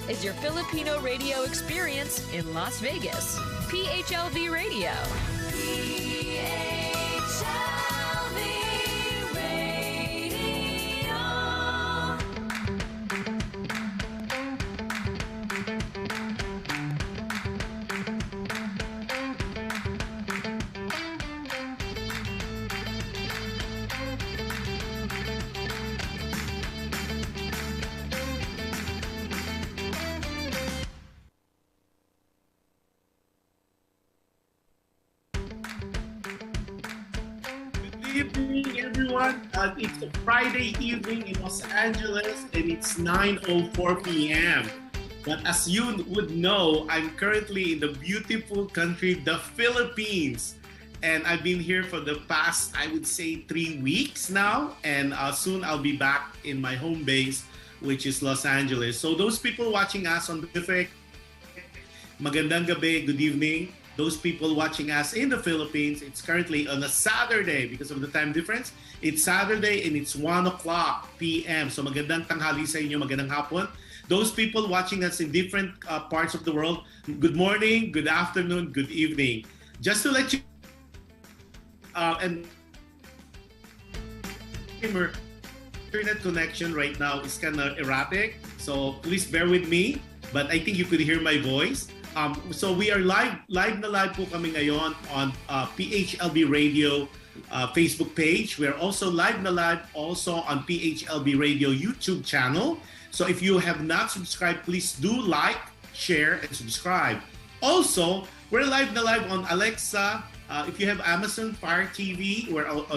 is your Filipino radio experience in Las Vegas. PHLV Radio. PHLV Radio. Good evening, everyone. It's a Friday evening in Los Angeles, and it's 9:04 p.m. But as you would know, I'm currently in the beautiful country, the Philippines. And I've been here for the past, I would say, 3 weeks now. And soon I'll be back in my home base, which is Los Angeles. So those people watching us on the Pacific, magandang gabi, good evening. Those people watching us in the Philippines, it's currently on a Saturday because of the time difference. It's Saturday and it's 1 o'clock p.m. So magandang tanghali sa inyo, magandang hapon. Those people watching us in different parts of the world, good morning, good afternoon, good evening. Just to let you and internet connection right now is kind of erratic, so please bear with me. But I think you could hear my voice. So we are live po kami ngayon on PHLB Radio Facebook page. We are also live also on PHLB Radio YouTube channel. So if you have not subscribed, please do like, share, and subscribe. Also, we're live on Alexa. If you have Amazon Fire TV, we're on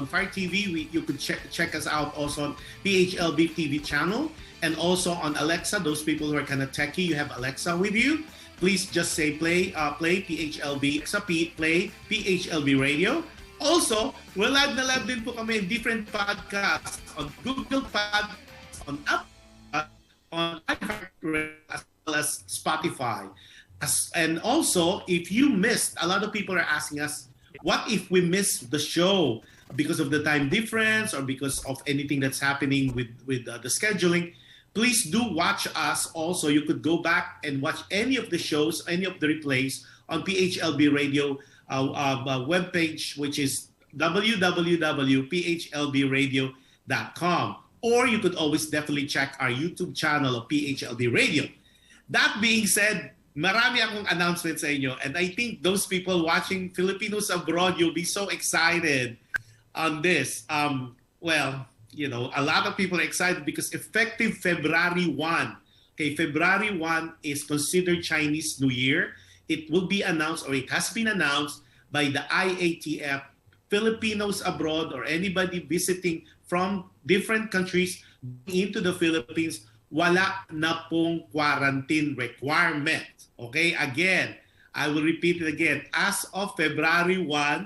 Fire TV. You could check us out also on PHLB TV channel. And also on Alexa, those people who are kind of techie, you have Alexa with you. Please just say play PHLB, play PHLB Radio. Also, we're live din po kami in different podcasts on Google Podcasts, on Apple, on iHeartRadio, as well as Spotify. And also, if you missed, a lot of people are asking us, what if we miss the show because of the time difference or because of anything that's happening with the scheduling? Please do watch us also. You could go back and watch any of the shows, any of the replays on PHLB Radio webpage, which is www.phlbradio.com. Or you could always definitely check our YouTube channel of PHLB Radio. That being said, marami akong announcement sa inyo. And I think those people watching Filipinos abroad, you'll be so excited on this. Well, you know, a lot of people are excited because effective February 1, okay, February 1 is considered Chinese New Year. It will be announced, or it has been announced by the IATF. Filipinos abroad or anybody visiting from different countries into the Philippines, wala na pong quarantine requirement. Okay, again, I will repeat it again. As of February 1,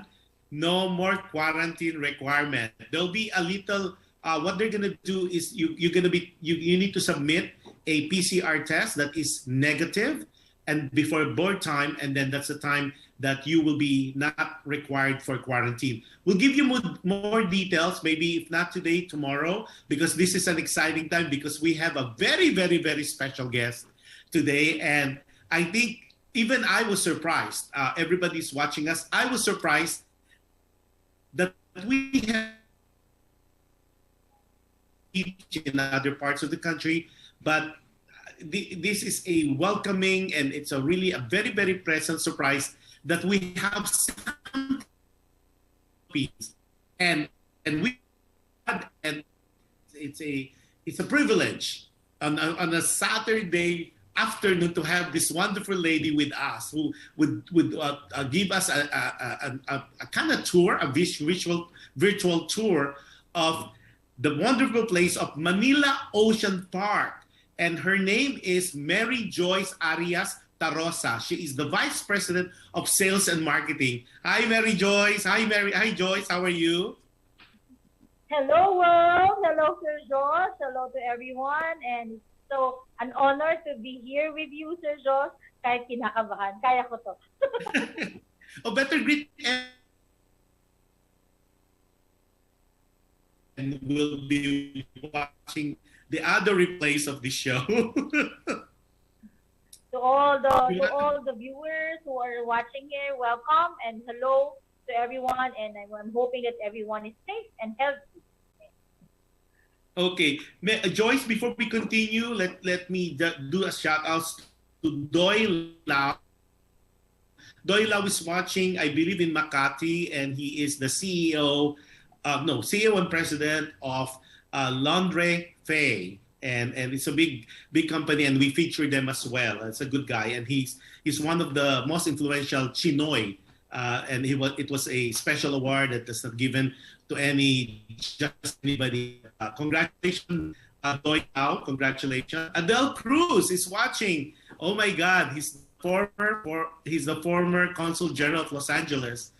no more quarantine requirement. There'll be a little what they're gonna do is you need to submit a PCR test that is negative and before board time, and then that's the time that you will be not required for quarantine. We'll give you more details, maybe if not today, tomorrow, because this is an exciting time because we have a very, very, very special guest today. And I think even I was surprised. Everybody's watching us. I was surprised that we have in other parts of the country, but this is a welcoming and it's a really a very, very pleasant surprise that we have some and we and it's a privilege on a Saturday afternoon to have this wonderful lady with us who would give us a kind of tour, a virtual tour of the wonderful place of Manila Ocean Park. And her name is JOYCE Arias-Tarroza. She is the Vice President of Sales and Marketing. Hi, Mary Joyce. Hi, Joyce. How are you? Hello, world. Hello, Sir Josh. Hello to everyone. And so, an honor to be here with you, Sir Josh. Kahit kinakabahan. Kaya ko to. Oh, better greet and will be watching the other replays of the show. To all the viewers who are watching here, welcome and hello to everyone. And I'm hoping that everyone is safe and healthy. Okay, Joyce, before we continue, let me do a shout out to Doy Lau. Doy Lau is watching, I believe, in Makati, and he is the CEO and president of Laundry Fay. And it's a big company, and we feature them as well. It's a good guy, and he's one of the most influential Chinoy. And it was a special award that is not given to just anybody. Congratulations, Doy Lau. Congratulations. Adele Cruz is watching. Oh my God, he's the former Consul General of Los Angeles.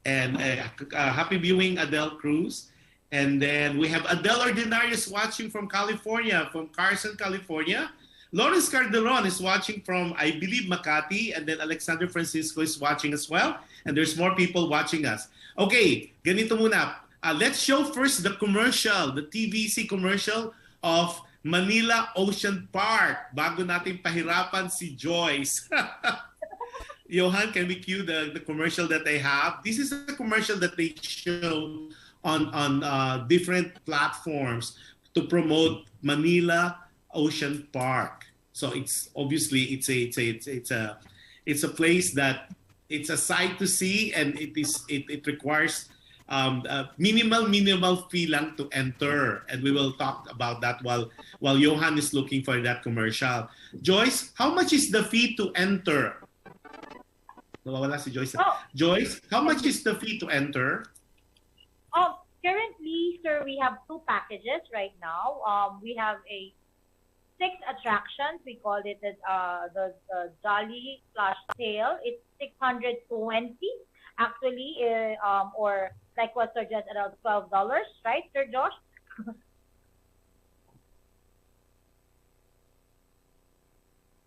And happy viewing, Adele Cruz. And then we have Adele Ordinarius watching from California, from Carson, California. Lawrence Calderon is watching from, I believe, Makati. And then Alexander Francisco is watching as well. And there's more people watching us. Okay, ganito muna. Let's show first the commercial, the TVC commercial of Manila Ocean Park. Bago natin pahirapan si Joyce. Johan, can we cue the commercial that they have? This is a commercial that they show on different platforms to promote Manila Ocean Park. So it's obviously it's a place that it's a sight to see, and it requires minimal fee lang to enter, and we will talk about that while Johan is looking for that commercial. Joyce, how much is the fee to enter? Nawawala si Joyce. Oh. Joyce, how much is the fee to enter? Currently, sir, we have two packages right now. We have a 6 attractions. We call it the Jolly Flash Sale. It's 620 actually, or like what Sir just around $12, right, Sir Josh?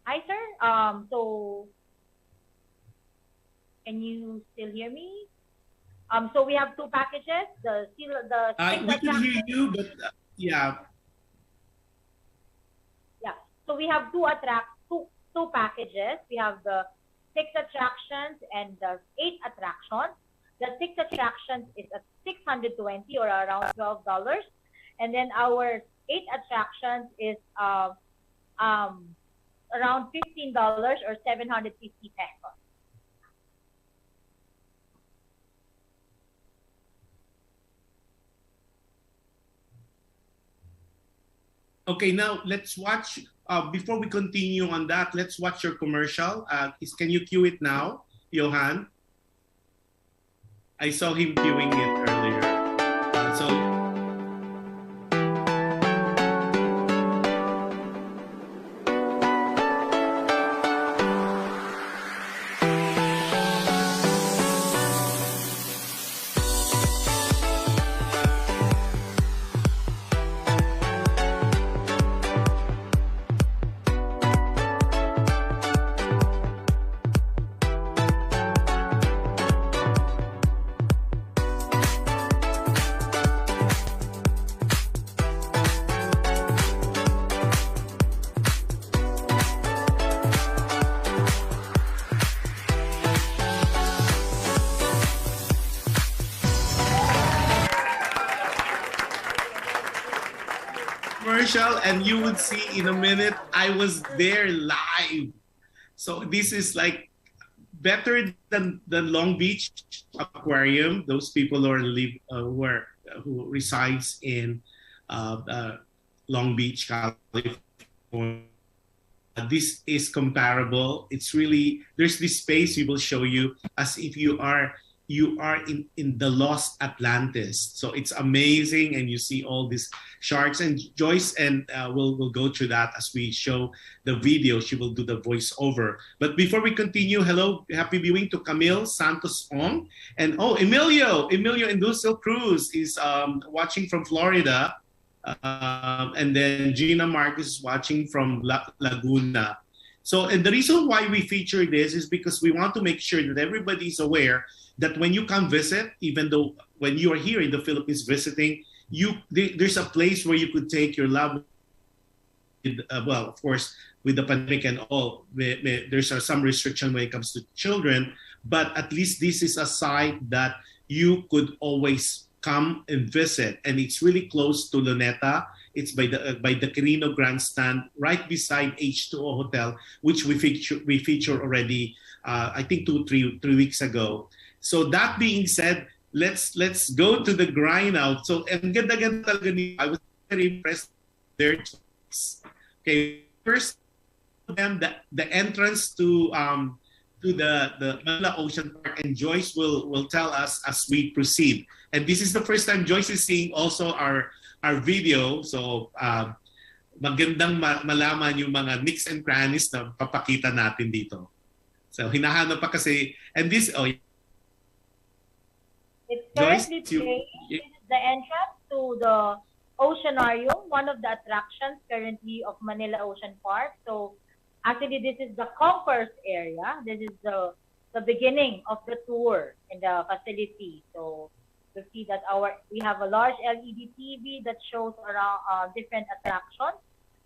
Hi, sir. So can you still hear me? So we have two packages. We can hear you, but yeah. Yeah. So we have two packages. We have the 6 attractions and the 8 attractions. The 6 attractions is at $620 or around $12, and then our 8 attractions is around $15 or 750 pesos. Okay, now let's watch. Before we continue on that, let's watch your commercial. Can you cue it now, Johan? I saw him cueing it earlier. And you would see in a minute, I was there live. So this is like better than the Long Beach Aquarium. Those people who resides in Long Beach, California. This is comparable. It's really, there's this space we will show you as if you are in the Lost Atlantis. So it's amazing, and you see all these sharks. And Joyce and we'll go through that as we show the video. She will do the voiceover. But before we continue, hello, happy viewing to Camille Santos Ong, and Emilio Industrial Cruz is watching from Florida, and then Gina Marcus is watching from Laguna. So, and the reason why we feature this is because we want to make sure that everybody is aware that when you come visit, even though when you are here in the Philippines visiting, there's a place where you could take your loved well, of course, with the pandemic and all, there's some restriction when it comes to children, but at least this is a site that you could always come and visit, and it's really close to Luneta. It's by the Quirino Grandstand, right beside H2O Hotel, which we featured already, I think 3 weeks ago. So that being said, let's go to the grind out. So and ganda talaga ni, I was very impressed with their choice. Okay, first them the entrance to the Manila Ocean Park, and Joyce will tell us as we proceed. And this is the first time Joyce is seeing also our video. So magandang malaman yung mga nicks and crannies na papakita natin dito. So hinahanap pa kasi, and this it's currently playing. This is the entrance to the OCEANARIUM, one of the attractions currently of Manila Ocean Park. So actually, this is the concourse area. This is the beginning of the tour in the facility. So you see that we have a large LED TV that shows around different attractions,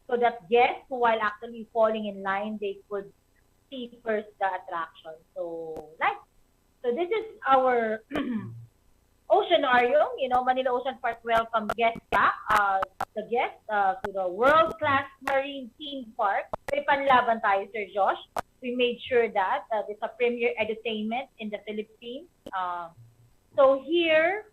so that guests, while actually falling in line, they could see first the attraction. So this is our OCEANARIUM, Manila Ocean Park welcome guests back, the guests to the world-class marine theme park. May panlaban tayo, Sir Josh. We made sure that it's a premier entertainment in the Philippines. So here,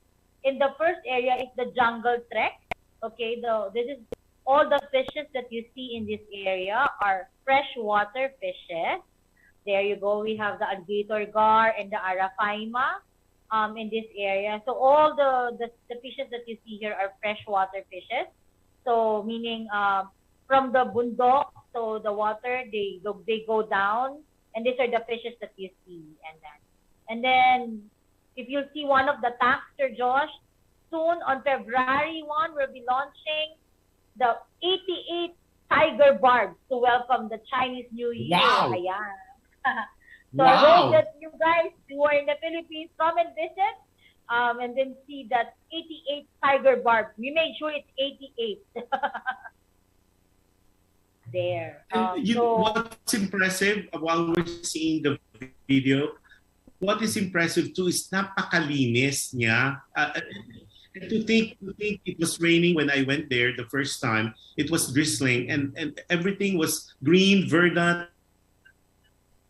in the first area is the jungle trek. Okay, this is all the fishes that you see in this area are freshwater fishes. There you go. We have the alligator gar and the arapaima. In this area. So all the fishes that you see here are freshwater fishes. So meaning from the bundok, so the water, they go down, and these are the fishes that you see. And then if you see one of the tanks, Sir Josh, soon on February 1, we'll be launching the 88 tiger barbs to welcome the Chinese New Year. Wow. Ayan. So wow. I hope that you guys who are in the Philippines come and visit and then see that 88 tiger barbs. We made sure it's 88. There. What's impressive while we're seeing the video, what is impressive too is napakalinis niya. To think it was raining when I went there the first time. It was drizzling and everything was green, verdant.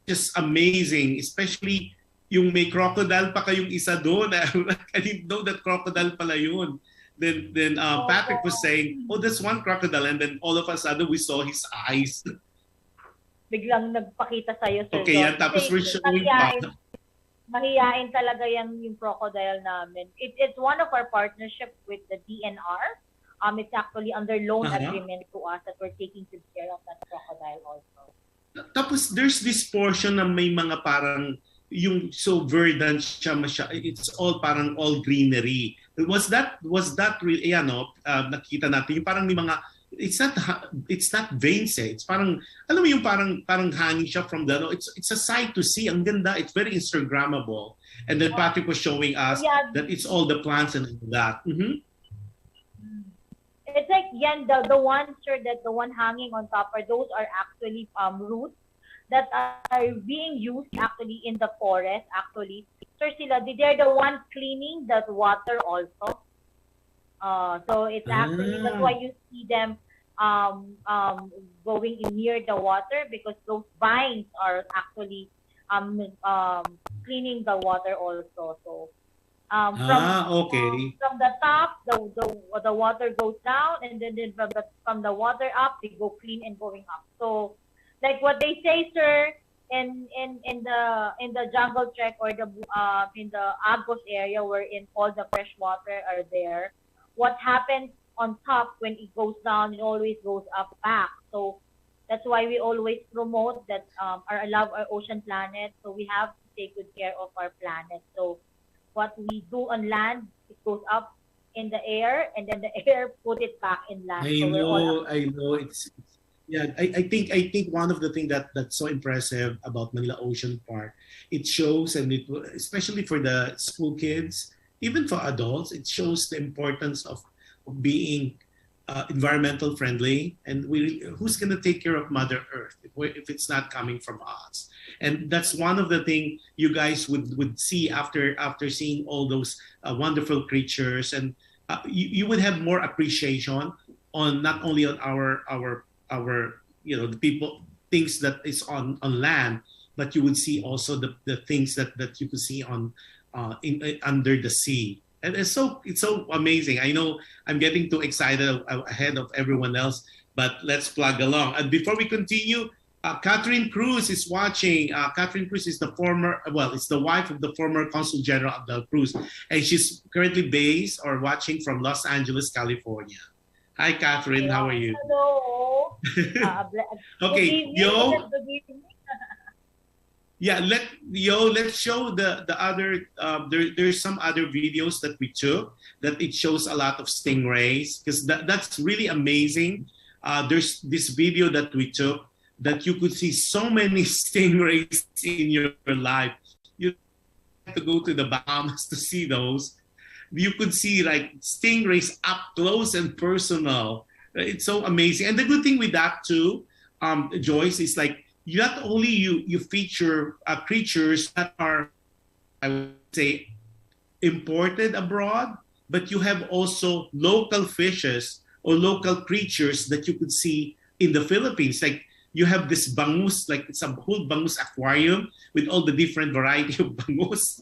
Just amazing, especially yung may crocodile pa kayong isa doon. I didn't know that crocodile pala yun. Then Patrick was saying, oh, that's one crocodile, and then all of a sudden we saw his eyes. Biglang nagpakita sa'yo, Sir. Okay, yan. Tapos we're showing pa. Mahiyain talaga yung crocodile namin. It's one of our partnership with the DNR. It's actually under loan agreement to us that we're taking good care of that crocodile also. Tapos there's this portion na may mga parang yung so verdant siya, it's all parang all greenery. Was that really nakita natin yung parang may mga it's not veins it's parang alam mo yung parang hanging siya from the it's a sight to see. Ang ganda, it's very Instagrammable. And then Patrick was showing us that it's all the plants and that. Mm-hmm. It's like the one, sir, that the one hanging on top, those are actually roots that are being used actually in the forest. Actually, sir, they're the ones cleaning that water also. So it's actually that's why you see them going in near the water, because those vines are actually cleaning the water also. So. From the top, the water goes down, and then from the water up, they go clean and going up. So, like what they say, sir, in the jungle trek or in the Agos area, wherein all the fresh water are there, what happens on top when it goes down, it always goes up back. So that's why we always promote that our ocean planet. So we have to take good care of our planet. So what we do on land, it goes up in the air, and then the air put it back in land. I know. I think one of the things that's so impressive about Manila Ocean Park, it shows, and especially for the school kids, even for adults, it shows the importance of being environmental friendly, and who's going to take care of Mother Earth if it's not coming from us? And that's one of the things you guys would see after seeing all those wonderful creatures, and you would have more appreciation on not only on our the people things that is on land, but you would see also the things that you could see on under the sea. And it's so amazing. I know I'm getting too excited ahead of everyone else, but let's plug along. And before we continue, Catherine Cruz is watching. Catherine Cruz is it's the wife of the former Consul General of the Cruz, and she's currently based or watching from Los Angeles, California. Hi, Catherine. How are you? Hello. Okay, yeah, let's show the other. There's some other videos that we took that it shows a lot of stingrays, because that's really amazing. There's this video that we took that you could see so many stingrays in your life. You have to go to the Bahamas to see those. You could see like stingrays up close and personal. It's so amazing. And the good thing with that too, Joyce, is like, not only you feature creatures that are, I would say, imported abroad, but you have also local fishes or local creatures that you could see in the Philippines. Like you have this bangus, like it's a whole bangus aquarium with all the different variety of bangus.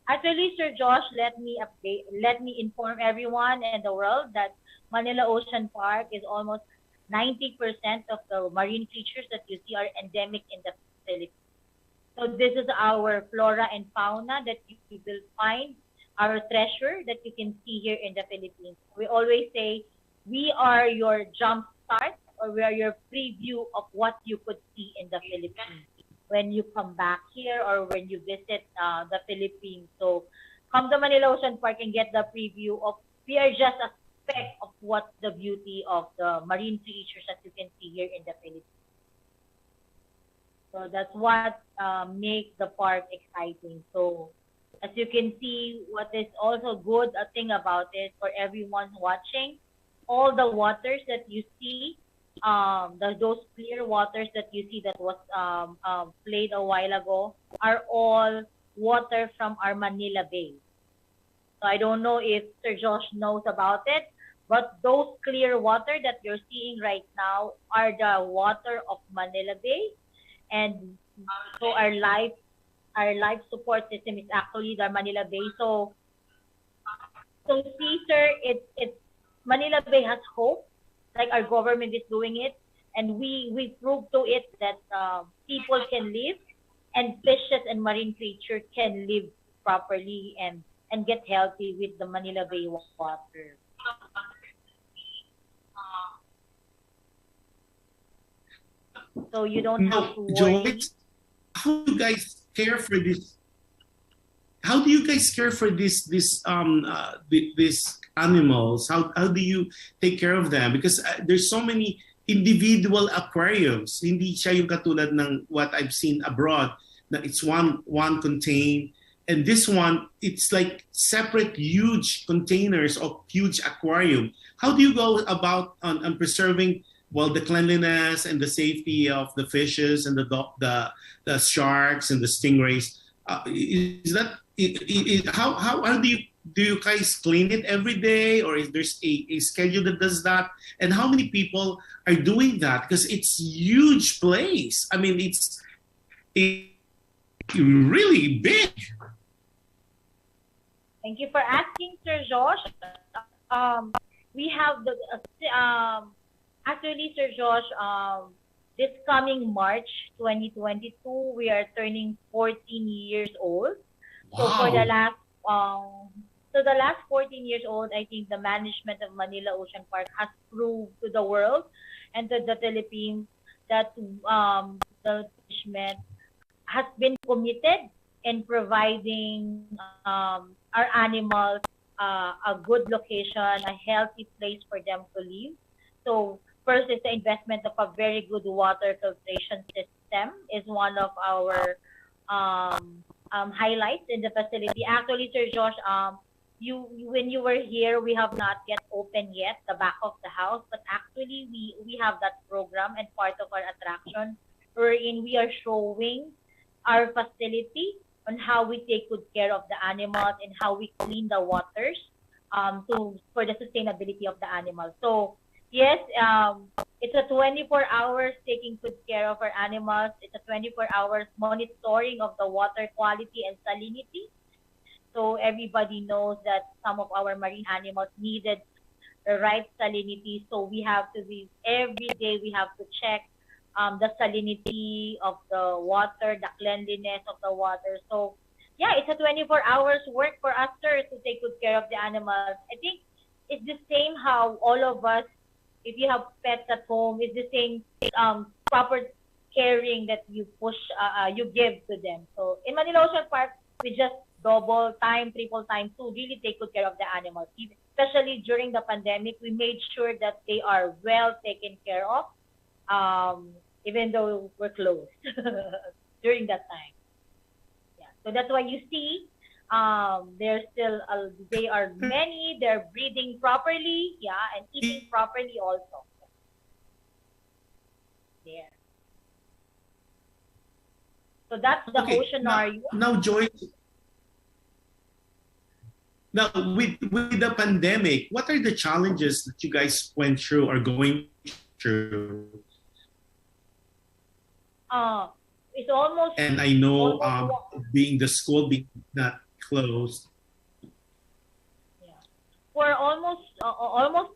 Actually, Sir Josh, let me inform everyone in the world that Manila Ocean Park is almost 90% of the marine creatures that you see are endemic in the Philippines. So this is our flora and fauna that you will find, our treasure that you can see here in the Philippines. We always say we are your jump start, or we are your preview of what you could see in the Philippines when you come back here or when you visit the Philippines. So come to Manila Ocean Park and get the preview of, we are just a speck of what the beauty of the marine creatures that you can see here in the Philippines. So that's what makes the park exciting. So as you can see, what is also good a thing about it for everyone watching, all the waters that you see, those clear waters that you see that was played a while ago are all water from our Manila Bay. So I don't know if Sir Josh knows about it, but those clear water that you're seeing right now are the water of Manila Bay. And so our life support system is actually the Manila Bay. So see, sir, it's Manila Bay has hope, like our government is doing it, and we prove to it that people can live, and fishes and marine creatures can live properly and get healthy with the Manila Bay water. So you don't have to worry. Joyce, how do you guys care for this? How do you guys care for these animals? How do you take care of them? Because there's so many individual aquariums. Hindi siya yung katulad ng what I've seen abroad, na it's one contained. And this one, it's like separate huge containers of huge aquarium. How do you go about on preserving, well, the cleanliness and the safety of the fishes and the sharks and the stingrays? Is that how do you guys clean it every day, or is there a schedule that does that? And how many people are doing that? Because it's huge place. I mean, it's really big. Thank you for asking, Sir Josh. We have the actually, Sir Josh, this coming March 2022, we are turning 14 years old. Wow. So for the last 14 years old, I think the management of Manila Ocean Park has proved to the world and to the Philippines that the management has been committed in providing our animals a good location, a healthy place for them to live. So first is the investment of a very good water filtration system is one of our highlights in the facility. Actually, Sir Josh, when you were here, we have not yet opened yet the back of the house, but actually we have that program and part of our attraction wherein we are showing our facility on how we take good care of the animals and how we clean the waters for the sustainability of the animals. So yes, it's a 24 hours taking good care of our animals. It's a 24 hours monitoring of the water quality and salinity. So everybody knows that some of our marine animals needed the right salinity. So we have to be, every day we have to check the salinity of the water, the cleanliness of the water. So yeah, it's a 24 hours work for us, sir, to take good care of the animals. I think it's the same how all of us, if you have pets at home, it's the same proper caring that you you give to them. So in Manila Ocean Park, we just double time, triple time to really take good care of the animals. Especially during the pandemic, we made sure that they are well taken care of, even though we're closed during that time. Yeah, so that's why you see they're still they are many. They're breeding properly, yeah, and eating properly also. Yeah. So that's the Oceanarium. Now, Joy. Now, with the pandemic, what are the challenges that you guys went through or going through? It's almost. And I know being the school being not closed. Yeah. For almost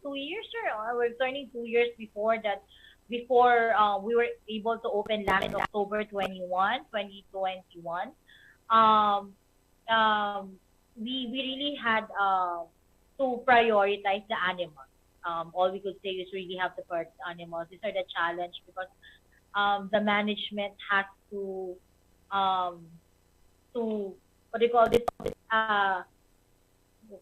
2 years, sir. We're turning 2 years before that. Before we were able to open last October 2021. We really had to prioritize the animals. All we could say is really have to prioritize the animals. These are the challenge because the management has to what do you call this?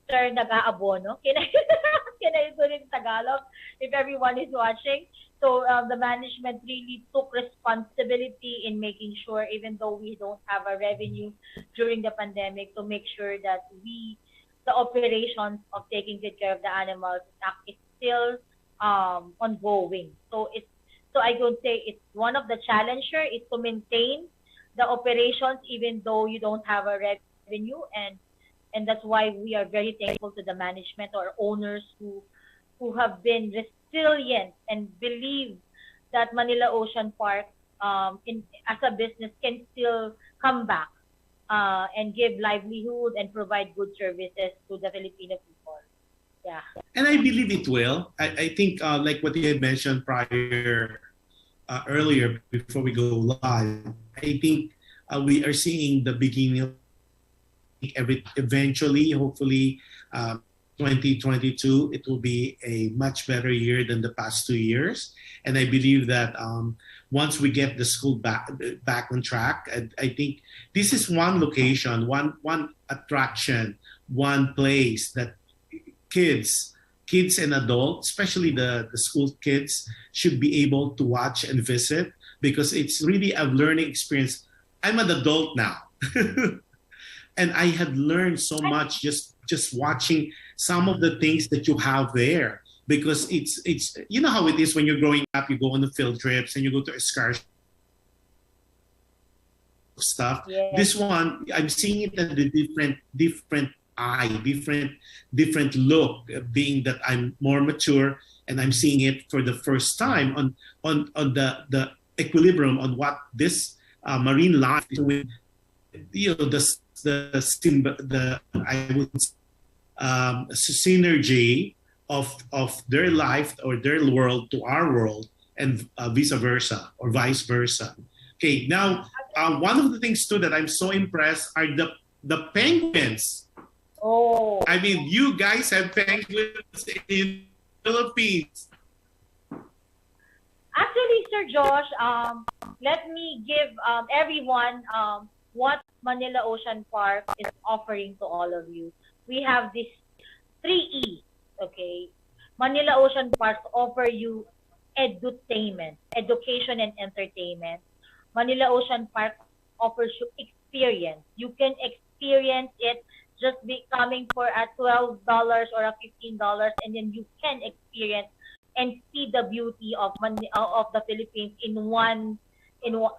Sir, nag-aabono. Can I put it in Tagalog if everyone is watching? So the management really took responsibility in making sure, even though we don't have a revenue during the pandemic, to make sure that the operations of taking good care of the animals is still ongoing. So I could say it's one of the challenges is to maintain the operations even though you don't have a revenue, and that's why we are very thankful to the management or owners who have been resilient and believe that Manila Ocean Park as a business can still come back and give livelihood and provide good services to the Filipino people. Yeah. And I believe it will. I think like what you had mentioned earlier before we go live, I think we are seeing the beginning of eventually, hopefully, 2022, it will be a much better year than the past 2 years. And I believe that once we get the school back on track, I think this is one location, one attraction, one place that kids and adults, especially the school kids, should be able to watch and visit because it's really a learning experience. I'm an adult now. And I have learned so much just watching some of the things that you have there, because it's you know how it is when you're growing up, you go on the field trips and you go to excursion stuff. Yeah. This one, I'm seeing it at a different eye, different look, being that I'm more mature and I'm seeing it for the first time on the equilibrium on what this marine life is with, you know, the I would synergy of their life or their world to our world, and vice versa. Okay, now one of the things too that I'm so impressed are the penguins. Oh, I mean, you guys have penguins in the Philippines. actually, Sir Josh, let me give everyone what Manila Ocean Park is offering to all of you. We have this 3E, okay? Manila Ocean Park offer you edutainment, education and entertainment. Manila Ocean Park offers you experience. You can experience it just be coming for a $12 or a $15, and then you can experience and see the beauty of of the Philippines in one in 1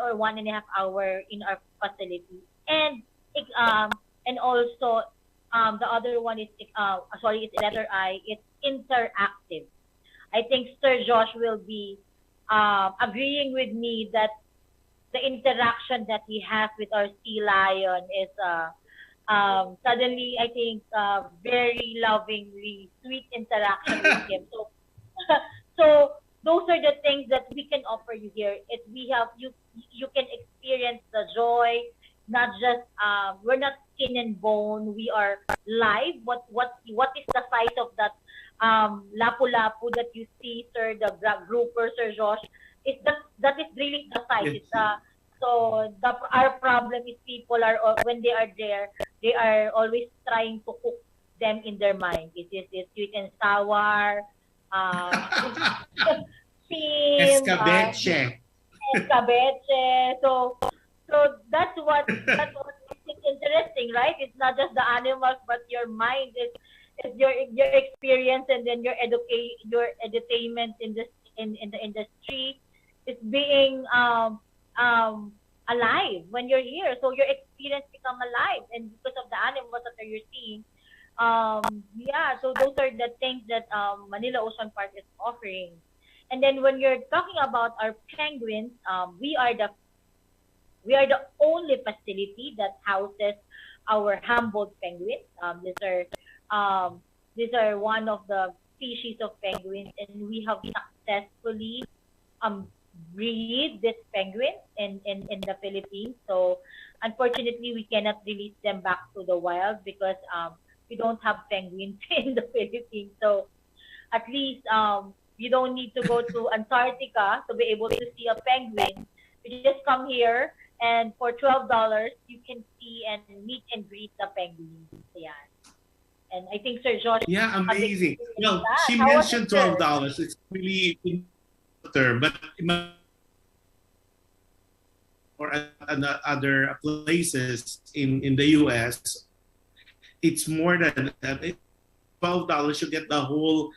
or 1.5 hour in our facility. And also the other one is sorry, it's letter I. It's interactive. I think Sir Josh will be agreeing with me that the interaction that he has with our sea lion is suddenly, I think, very lovingly sweet interaction with him. So so those are the things that we can offer you here. You can experience the joy, not just we're not skin and bone. We are live. What is the size of that lapu-lapu that you see, sir, the grouper, Sir Josh? That is really the size. Yes. Our problem is people are when they are there, they are always trying to cook them in their mind. It is sweet and sour, steam, Escabeche. escabeche. So that's what makes it interesting, right? It's not just the animals, but your mind is your experience, and then your edutainment in the industry is being alive when you're here. So your experience become alive, and because of the animals that you're seeing, yeah. So those are the things that Manila Ocean Park is offering. And then when you're talking about our penguins, we are the only facility that houses our Humboldt penguins. These are one of the species of penguins, and we have successfully breed this penguin in the Philippines. So unfortunately, we cannot release them back to the wild because we don't have penguins in the Philippines. So at least you don't need to go to Antarctica to be able to see a penguin. You just come here, and for $12, you can see and meet and greet the penguins. Yeah. And I think Sir Josh. Yeah, amazing. Well, she How was mentioned it, sir? $12. It's really in term, but or other places in the US, it's more than that. $12. You get the whole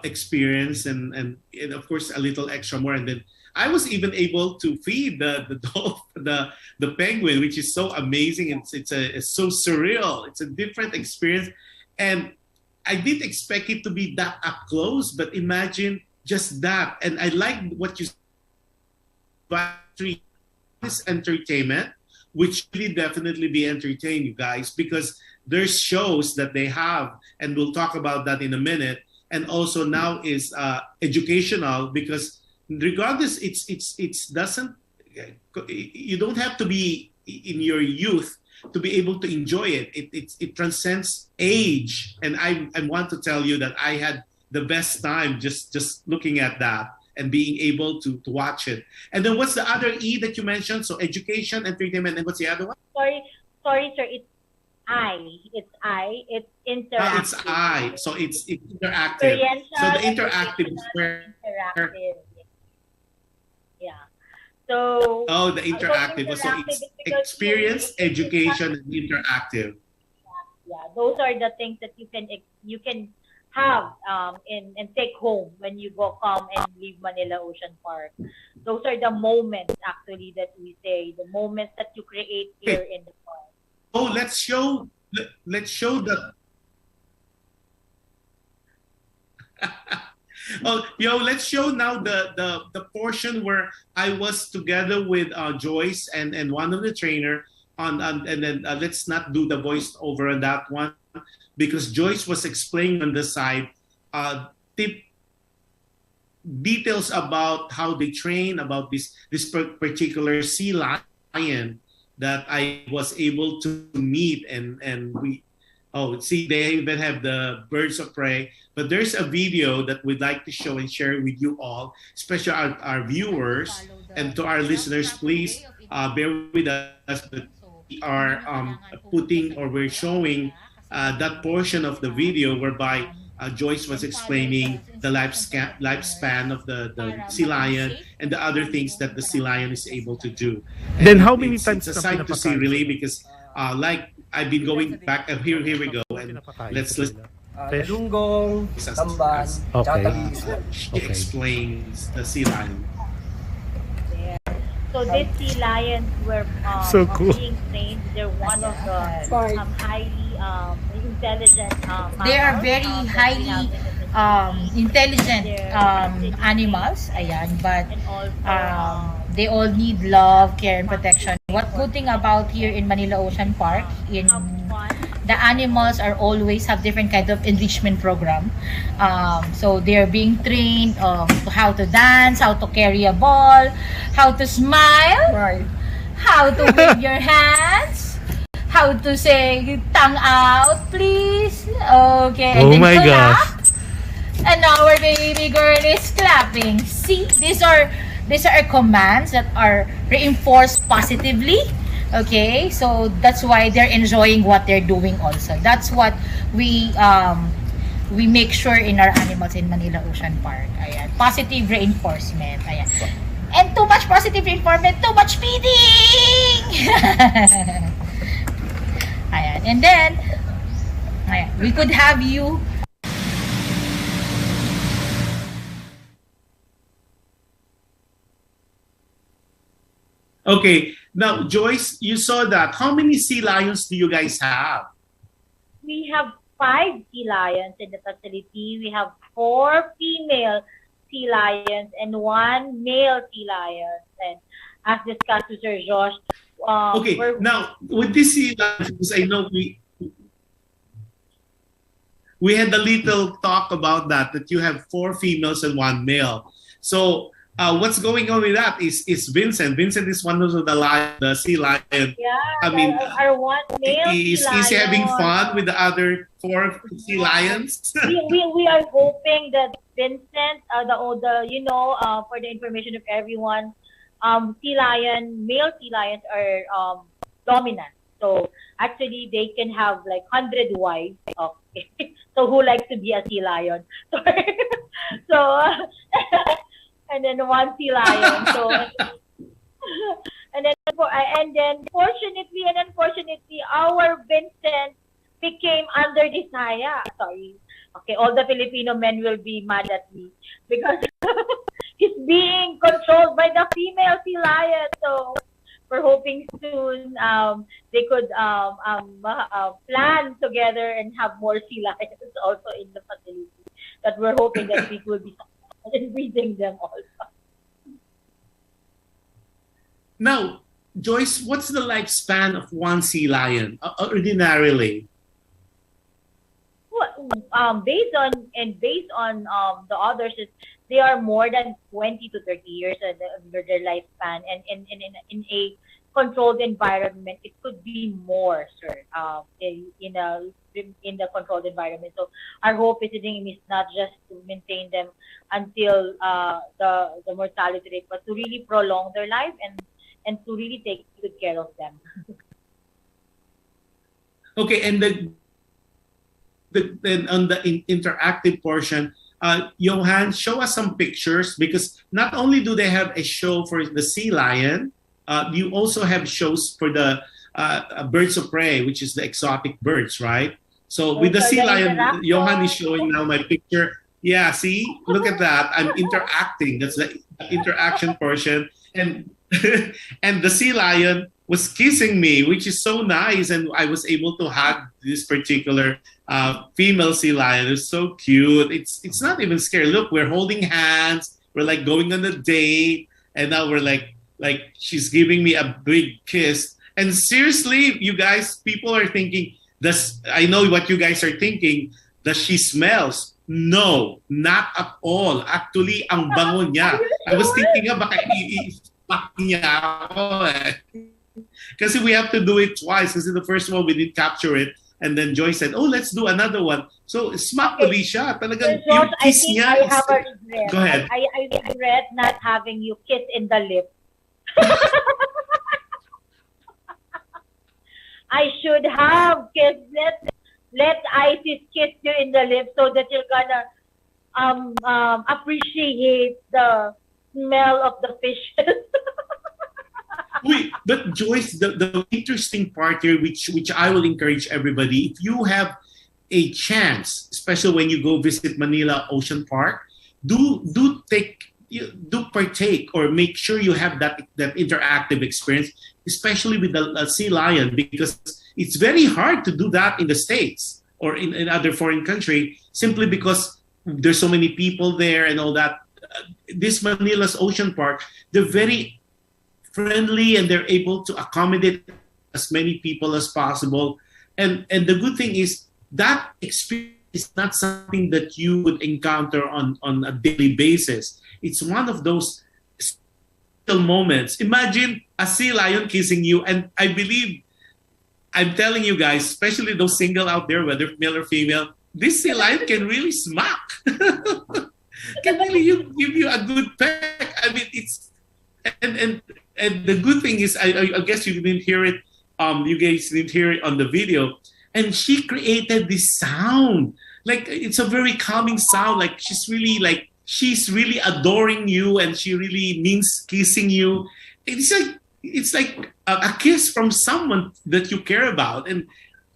experience, and of course a little extra more. And then I was even able to feed the penguin, which is so amazing. It's so surreal. It's a different experience, and I didn't expect it to be that up close. But imagine just that. And I like what you said, this entertainment, which really definitely be entertained, you guys, because there's shows that they have, and we'll talk about that in a minute. And also now is educational, because regardless, it's doesn't, you don't have to be in your youth to be able to enjoy it. It transcends age, and I want to tell you that I had the best time just looking at that and being able to watch it. And then what's the other E that you mentioned? So education, entertainment, and what's the other one? Sorry, sir. It's interactive. It's I. So it's interactive. So the interactive is where. Interactive. Yeah. So. Oh, the interactive. So it's experience, education, and interactive. Yeah, those are the things that you can have and take home when you come and leave Manila Ocean Park. Those are the moments actually that we say, the moments that you create here in the park. Oh, let's show the let's show now the portion where I was together with Joyce and one of the trainer and then let's not do the voice over on that one, because Joyce was explaining on the side details about how they train, about this particular sea lion that I was able to meet, and we they even have the birds of prey. But there's a video that we'd like to show and share with you all, especially our viewers and to our listeners. Please bear with us, but we are putting, or we're showing that portion of the video whereby Joyce was explaining the lifespan of the sea lion and the other things that the sea lion is able to do. Then how many times it's a sight to see, really, because like I've been going back. Here we go. And let's listen. Galunggong, tamban, Okay. She explains the sea lion. So these sea lions were So cool. being trained. They're one of the highly intelligent They are mammals, very that we highly have in the intelligent animals. Ayan, but and also they all need love, care, and protection. What good thing about here in Manila Ocean Park, in have fun. the animals are always have different kind of enrichment program. So they're being trained how to dance, how to carry a ball, how to smile, right, how to wave your hands, how to say tongue out, please. Okay, and Oh then my clap. gosh. And our baby girl is clapping. See, these are commands that are reinforced positively. Okay, so that's why they're enjoying what they're doing also. That's what we make sure in our animals in Manila Ocean Park. Ayan. Positive reinforcement. Ayan. And too much positive reinforcement, too much feeding! Ayan. And then, ayan, we could have you. Okay, now Joyce, you saw that. How many sea lions do you guys have? We have 5 sea lions in the facility. We have 4 female sea lions and 1 male sea lion. And as discussed with Sir Josh, Okay, now with this sea lions, because I know we had a little talk about that you have 4 females and 1 male. So what's going on with that is Vincent. Vincent is one of the sea lion. yeah, I mean, our 1 male is sea lion. he having fun with the other 4 sea lions? we are hoping that Vincent, for the information of everyone, male sea lions are dominant. So actually, they can have like 100 wives. Okay. So who likes to be a sea lion? So and then 1 sea lion. So and then fortunately and unfortunately, our Vincent became under desire. Sorry. Okay, all the Filipino men will be mad at me because he's being controlled by the female sea lion. So we're hoping soon they could plan together and have more sea lions also in the facility. That we're hoping that we will be breeding them also. Now, Joyce, what's the lifespan of 1 sea lion ordinarily? Based on the others, they are more than 20 to 30 years their lifespan, and in a controlled environment, it could be more, sir. In the controlled environment. So our hope is not just to maintain them until the mortality rate, but to really prolong their life and to really take good care of them. Okay, and then on the interactive portion, Johan, show us some pictures, because not only do they have a show for the sea lion, you also have shows for the birds of prey, which is the exotic birds, right? So with the sea lion, Johan is showing now my picture. Yeah, see, look at that. I'm interacting. That's the interaction portion, and and the sea lion was kissing me, which is so nice, and I was able to hug this particular female sea lion. It's so cute. It's not even scary. Look, we're holding hands. We're like going on a date, and now we're like she's giving me a big kiss. And seriously, you guys, people are thinking, I know what you guys are thinking. Does she smells? No, not at all. Actually, ang bango niya. I was thinking baka i-smack niya ako eh. Kasi we have to do it twice. Kasi the first one we didn't capture it. And then Joy said, oh, let's do another one. So, smack tuloy siya. Talagang yung kiss niya. I have a regret. Go ahead. I regret not having you kiss in the lip. I should have kissed. Let Isis kiss you in the lips so that you're gonna appreciate the smell of the fishes. Wait, but Joyce, the interesting part here, which I will encourage everybody, if you have a chance, especially when you go visit Manila Ocean Park, do partake or make sure you have that interactive experience, especially with the sea lion, because it's very hard to do that in the States or in other foreign country, simply because there's so many people there and all that. This Manila's Ocean Park, they're very friendly and they're able to accommodate as many people as possible. And the good thing is that experience is not something that you would encounter on a daily basis. It's one of those special moments. Imagine a sea lion kissing you, and I believe, I'm telling you guys, especially those single out there, whether male or female, this sea lion can really smack. Can really give you a good peck. I mean, it's and the good thing is, I guess you didn't hear it. You guys didn't hear it on the video. And she created this sound. Like, it's a very calming sound. Like, she's really adoring you, and she really means kissing you. It's like a kiss from someone that you care about. And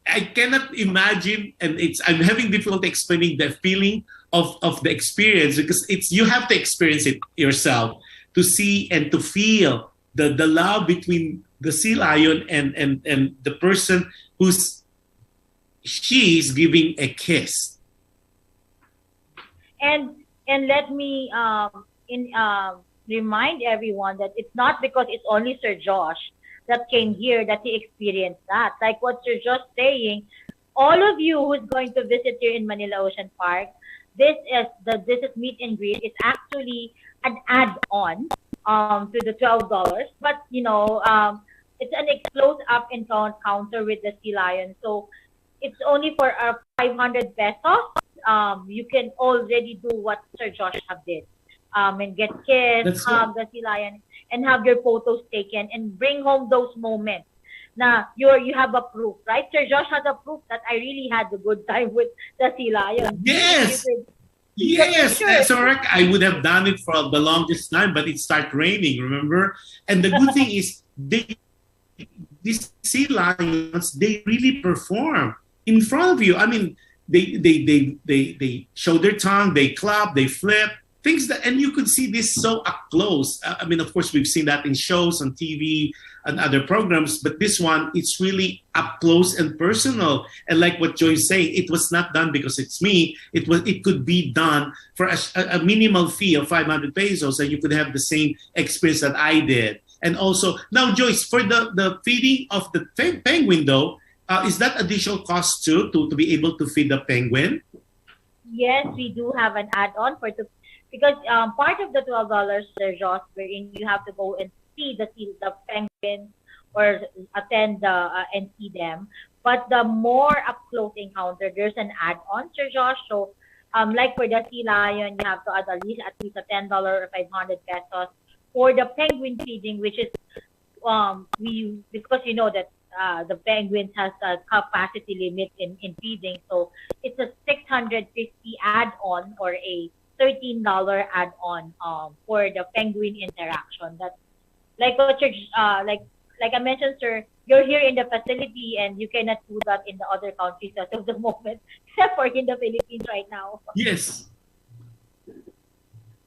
I cannot imagine, and I'm having difficulty explaining the feeling of the experience, because you have to experience it yourself to see and to feel the love between the sea lion and the person she's giving a kiss. And let me remind everyone that it's not because it's only Sir Josh that came here that he experienced that. Like what Sir Josh saying, all of you who's going to visit here in Manila Ocean Park, this is meet and greet. It's actually an add-on to the $12, but it's an close-up encounter with the sea lion. So it's only for 500 pesos. You can already do what Sir Josh did, and get kissed, hug the sea lion, and have your photos taken, and bring home those moments. Now you have a proof, right? Sir Josh has a proof that I really had a good time with the sea lion. Yes. Yes, that's correct. I would have done it for the longest time, but it started raining, remember? And the good thing is, these sea lions, they really perform in front of you. I mean, they show their tongue, they clap, they flip, things that, and you could see this so up close. I mean, of course, we've seen that in shows on TV and other programs, but this one, it's really up close and personal. And like what Joy's saying, it was not done because it's me. It could be done for a minimal fee of 500 pesos, and you could have the same experience that I did. And also, now Joyce, for the feeding of the penguin though, is that additional cost too, to be able to feed the penguin? Yes, we do have an add-on because part of the $12, Sir Josh, wherein you have to go and see the penguins or attend and see them. But the more up-close encounter, there's an add-on, Sir Josh. So, like for the sea lion, you have to add at least a $10 or 500 pesos. For the penguin feeding, which is because you know that the penguins has a capacity limit in feeding, so it's a 650 add-on or a $13 add-on for the penguin interaction. That's like what like I mentioned, sir, you're here in the facility and you cannot do that in the other countries as of the moment, except for in the Philippines right now. Yes.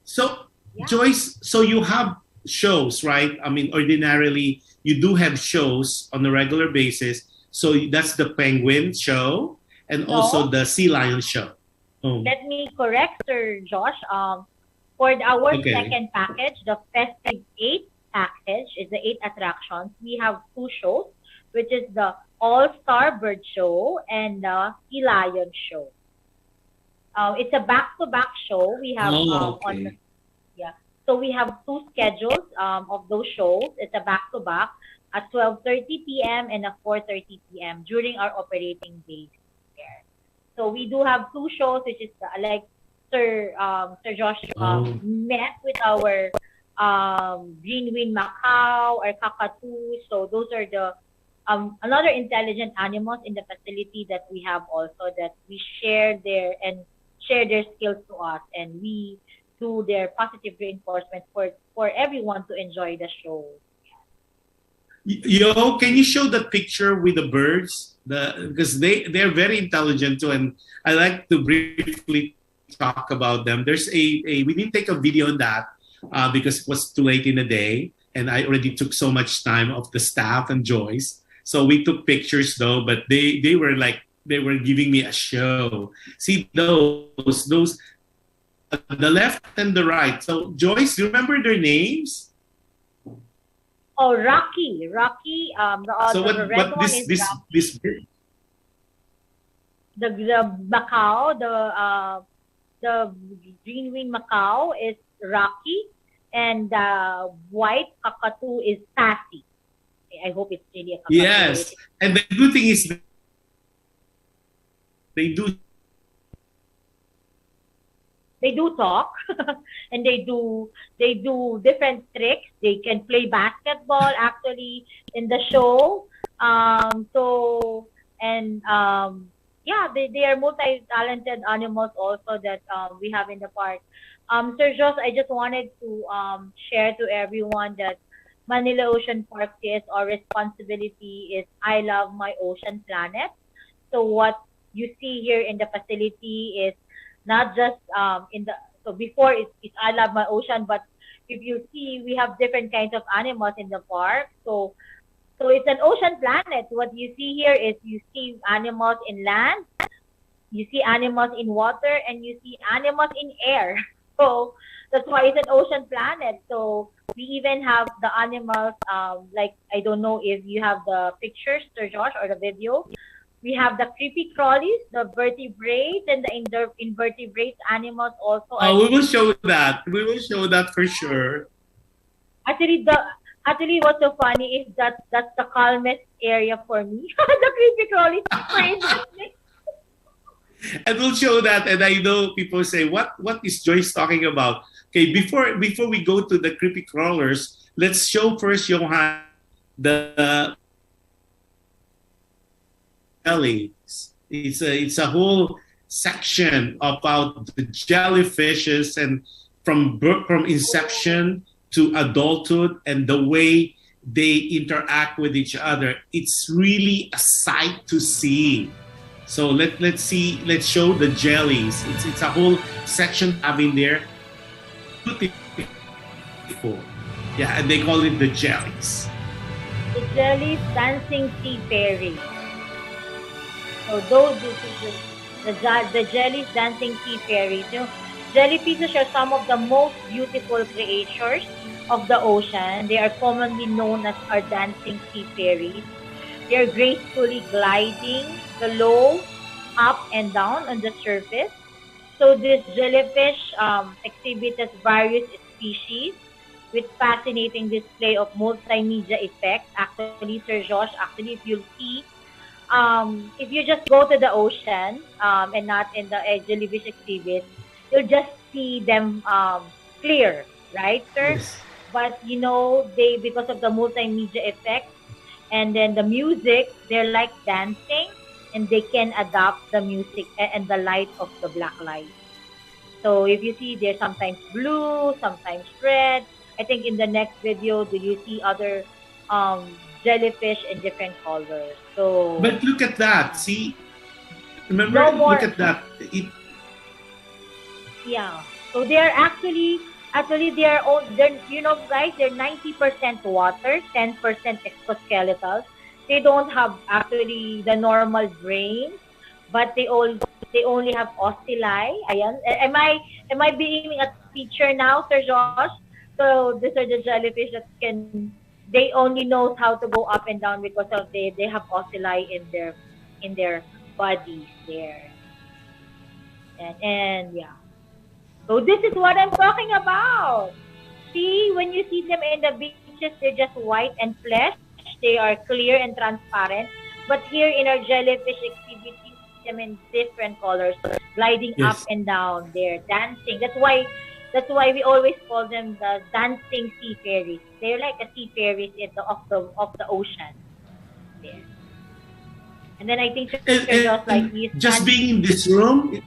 So, yeah. Joyce, so you have shows, right? I mean, ordinarily, you do have shows on a regular basis. So that's the penguin show and also the sea lion show. Oh. Let me correct, Sir Josh. For our second package, the Festive 8 package is the 8 attractions. We have 2 shows, which is the All-Star Bird Show and the Sea Lion Show. It's a back-to-back show. We have so we have 2 schedules of those shows. It's a back-to-back at 12:30 p.m. and at 4:30 p.m. during our operating days there. So we do have 2 shows, which is like Sir Josh met with our Green Wing Macau or Kakatu. So those are the another intelligent animals in the facility that we have also, that we share their skills to us, and we do their positive reinforcement for everyone to enjoy the show. Yo, can you show the picture with the birds? Because they're very intelligent too, and I like to briefly talk about them. There's we didn't take a video on that because it was too late in the day, and I already took so much time of the staff and Joyce. So we took pictures though, but they were like they were giving me a show. See those the left and the right. So Joyce, do you remember their names? Oh, Rocky. So the red what one is this the Macau, the green wing Macau is Rocky, and the white cockatoo is Sassy. I hope it's really a cockatoo. Yes, and the good thing is they do talk and they do different tricks. They can play basketball actually in the show. Yeah, they are multi-talented animals also that we have in the park. Sir Jos, I just wanted to share to everyone that Manila Ocean Park CSR responsibility is I love my ocean planet. So what you see here in the facility is not just so before it's I love my ocean, but if you see we have different kinds of animals in the park. So it's an ocean planet. What you see here is you see animals in land, you see animals in water, and you see animals in air. So that's why it's an ocean planet. So we even have the animals, like, I don't know if you have the pictures, Sir Josh, or the video. We have the creepy crawlies, the vertebrates, and the invertebrate animals also. Oh, we will show that. We will show that for sure. Actually, what's so funny is that's the calmest area for me. The creepy crawlies is very interesting. And we'll show that. And I know people say, what is Joyce talking about? Okay, before we go to the creepy crawlers, let's show first, Johan, the jellies. It's a whole section about the jellyfishes and from inception to adulthood and the way they interact with each other. It's really a sight to see. So let's show the jellies. It's a whole section having there. Beautiful. Yeah, and they call it the jellies. The jellies dancing sea fairies. So those the jellies dancing sea fairies. You know, jellyfishes are some of the most beautiful creatures of the ocean. They are commonly known as our dancing sea fairies. They are gracefully gliding below, up and down on the surface. So this jellyfish exhibits various species with fascinating display of multimedia effects. Actually, Sir Josh, if you'll see, if you just go to the ocean and not in the jellyfish exhibit, you'll just see them clear, right, sir? Yes. But you know, they, because of the multimedia effects and then the music, they're like dancing, and they can adapt the music and the light of the black light. So if you see, they're sometimes blue, sometimes red. I think in the next video, do you see other jellyfish in different colors? So, but look at that. See, remember? No more. Look at that. Yeah. So they're actually they're you know, guys, they're 90% water, 10% exoskeletals. They don't have actually the normal brain, but they only have ocelli. Ayan. Am I being a teacher now, Sir Josh? So these are the jellyfish that they only know how to go up and down because of they have ocelli in their bodies there. And yeah. So this is what I'm talking about. See, when you see them in the beaches, they're just white and flesh. They are clear and transparent. But here in our jellyfish exhibit, you see them in different colors, gliding up and down there, dancing. That's why we always call them the dancing sea fairies. They're like a sea fairies of the ocean. There. And then I think just being in this room,